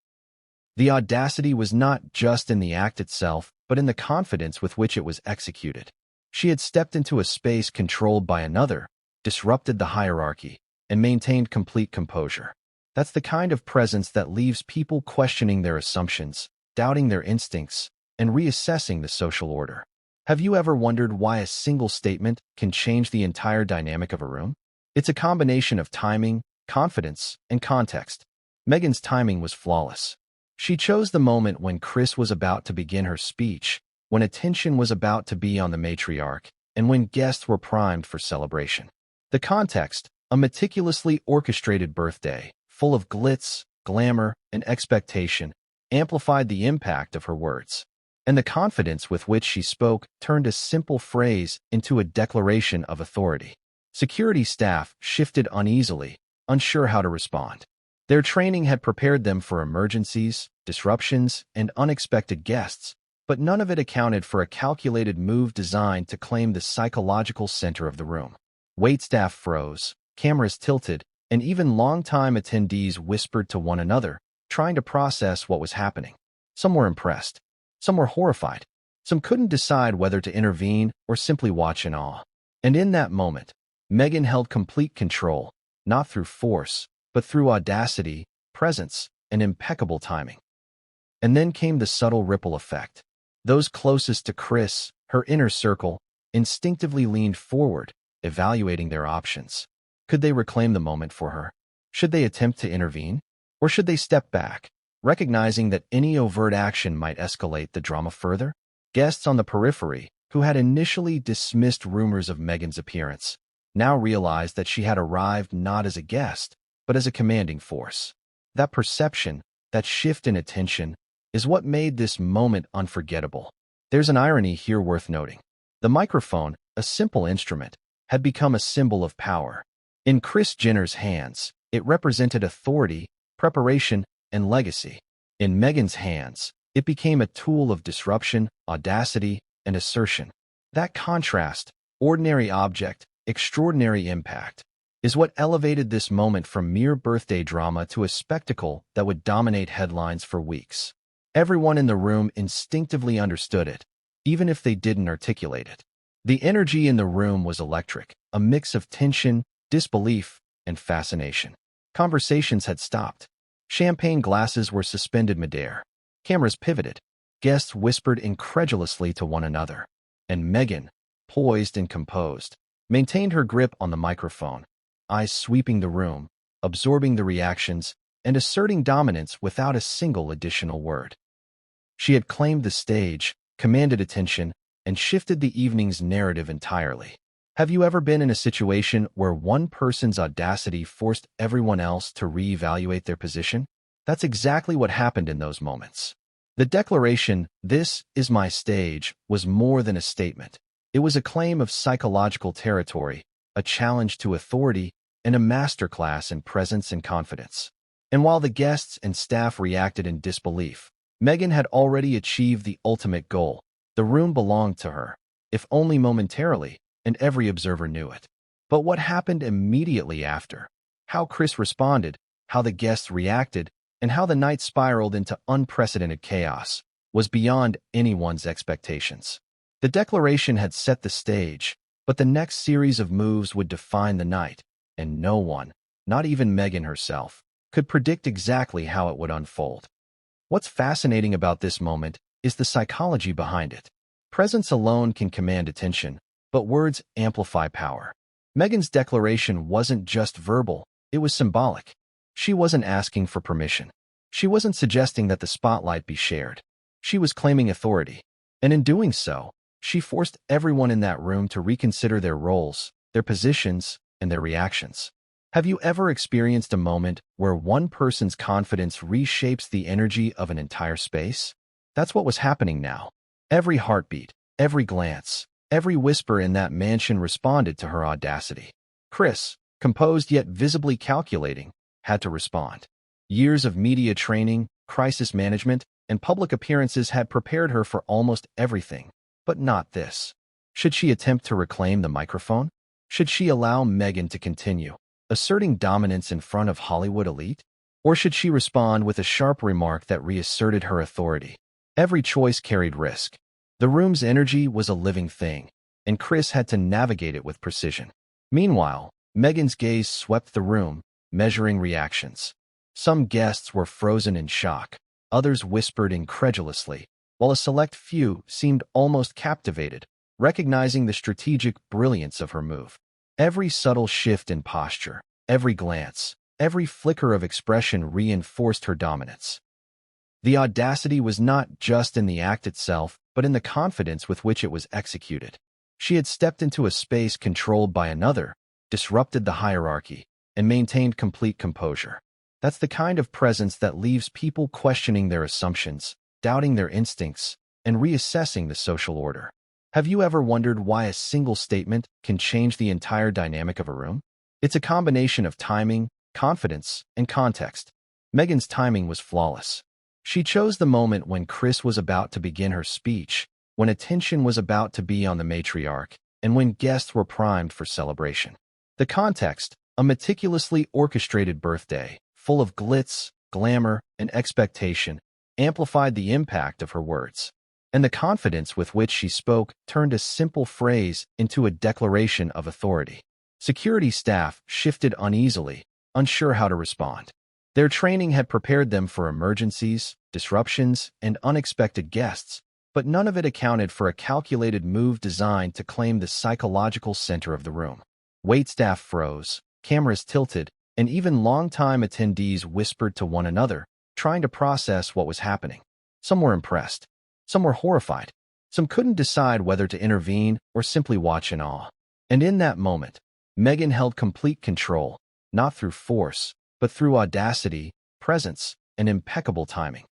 The audacity was not just in the act itself, but in the confidence with which it was executed. She had stepped into a space controlled by another, disrupted the hierarchy, and maintained complete composure. That's the kind of presence that leaves people questioning their assumptions, doubting their instincts, and reassessing the social order. Have you ever wondered why a single statement can change the entire dynamic of a room? It's a combination of timing, confidence, and context. Meghan's timing was flawless. She chose the moment when Kris was about to begin her speech, when attention was about to be on the matriarch, and when guests were primed for celebration. The context, a meticulously orchestrated birthday, full of glitz, glamour, and expectation, amplified the impact of her words. And the confidence with which she spoke turned a simple phrase into a declaration of authority. Security staff shifted uneasily, unsure how to respond. Their training had prepared them for emergencies, disruptions, and unexpected guests, but none of it accounted for a calculated move designed to claim the psychological center of the room. Waitstaff froze, cameras tilted, and even longtime attendees whispered to one another, trying to process what was happening. Some were impressed. Some were horrified. Some couldn't decide whether to intervene or simply watch in awe. And in that moment, Meghan held complete control, not through force, but through audacity, presence, and impeccable timing. And then came the subtle ripple effect. Those closest to Kris, her inner circle, instinctively leaned forward, evaluating their options. Could they reclaim the moment for her? Should they attempt to intervene? Or should they step back, recognizing that any overt action might escalate the drama further? Guests on the periphery, who had initially dismissed rumors of Meghan's appearance, now realized that she had arrived not as a guest, but as a commanding force. That perception, that shift in attention, is what made this moment unforgettable. There's an irony here worth noting. The microphone, a simple instrument, had become a symbol of power. In Kris Jenner's hands, it represented authority, preparation, and legacy. In Meghan's hands, it became a tool of disruption, audacity, and assertion. That contrast, ordinary object, extraordinary impact, is what elevated this moment from mere birthday drama to a spectacle that would dominate headlines for weeks. Everyone in the room instinctively understood it, even if they didn't articulate it. The energy in the room was electric, a mix of tension, disbelief, and fascination. Conversations had stopped. Champagne glasses were suspended midair. Cameras pivoted. Guests whispered incredulously to one another. And Meghan, poised and composed, maintained her grip on the microphone, eyes sweeping the room, absorbing the reactions, and asserting dominance without a single additional word. She had claimed the stage, commanded attention, and shifted the evening's narrative entirely. Have you ever been in a situation where one person's audacity forced everyone else to reevaluate their position? That's exactly what happened in those moments. The declaration, "This is my stage," was more than a statement. It was a claim of psychological territory, a challenge to authority, and a masterclass in presence and confidence. And while the guests and staff reacted in disbelief, Meghan had already achieved the ultimate goal. The room belonged to her, if only momentarily, and every observer knew it. But what happened immediately after? How Kris responded, how the guests reacted, and how the night spiraled into unprecedented chaos was beyond anyone's expectations. The declaration had set the stage, but the next series of moves would define the night, and no one, not even Meghan herself, could predict exactly how it would unfold. What's fascinating about this moment is the psychology behind it. Presence alone can command attention, but words amplify power. Meghan's declaration wasn't just verbal, it was symbolic. She wasn't asking for permission. She wasn't suggesting that the spotlight be shared. She was claiming authority. And in doing so, she forced everyone in that room to reconsider their roles, their positions, and their reactions. Have you ever experienced a moment where one person's confidence reshapes the energy of an entire space? That's what was happening now. Every heartbeat, every glance, every whisper in that mansion responded to her audacity. Kris, composed yet visibly calculating, had to respond. Years of media training, crisis management, and public appearances had prepared her for almost everything, but not this. Should she attempt to reclaim the microphone? Should she allow Meghan to continue asserting dominance in front of Hollywood elite? Or should she respond with a sharp remark that reasserted her authority? Every choice carried risk. The room's energy was a living thing, and Kris had to navigate it with precision. Meanwhile, Meghan's gaze swept the room, measuring reactions. Some guests were frozen in shock, others whispered incredulously, while a select few seemed almost captivated, recognizing the strategic brilliance of her move. Every subtle shift in posture, every glance, every flicker of expression reinforced her dominance. The audacity was not just in the act itself, but in the confidence with which it was executed. She had stepped into a space controlled by another, disrupted the hierarchy, and maintained complete composure. That's the kind of presence that leaves people questioning their assumptions, doubting their instincts, and reassessing the social order. Have you ever wondered why a single statement can change the entire dynamic of a room? It's a combination of timing, confidence, and context. Meghan's timing was flawless. She chose the moment when Kris was about to begin her speech, when attention was about to be on the matriarch, and when guests were primed for celebration. The context, a meticulously orchestrated birthday, full of glitz, glamour, and expectation, amplified the impact of her words. And the confidence with which she spoke turned a simple phrase into a declaration of authority. Security staff shifted uneasily, unsure how to respond. Their training had prepared them for emergencies, disruptions, and unexpected guests, but none of it accounted for a calculated move designed to claim the psychological center of the room. Waitstaff froze, cameras tilted, and even longtime attendees whispered to one another, trying to process what was happening. Some were impressed. Some were horrified. Some couldn't decide whether to intervene or simply watch in awe. And in that moment, Meghan held complete control, not through force, but through audacity, presence, and impeccable timing.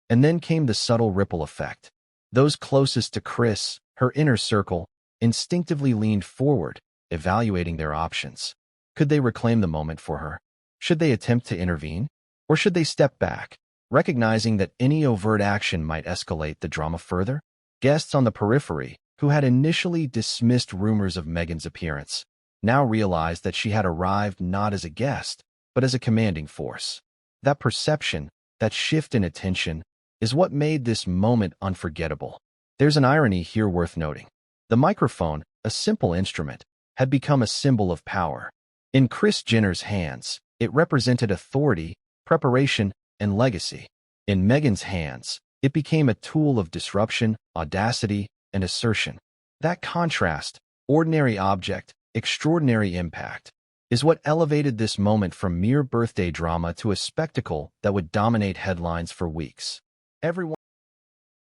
And then came the subtle ripple effect. Those closest to Kris, her inner circle, instinctively leaned forward, evaluating their options. Could they reclaim the moment for her? Should they attempt to intervene? Or should they step back, recognizing that any overt action might escalate the drama further? Guests on the periphery, who had initially dismissed rumors of Meghan's appearance, now realized that she had arrived not as a guest, but as a commanding force. That perception, that shift in attention, is what made this moment unforgettable. There's an irony here worth noting. The microphone, a simple instrument, had become a symbol of power. In Kris Jenner's hands, it represented authority, preparation, and legacy. In Meghan's hands, it became a tool of disruption, audacity, and assertion. That contrast, ordinary object, extraordinary impact, is what elevated this moment from mere birthday drama to a spectacle that would dominate headlines for weeks. Everyone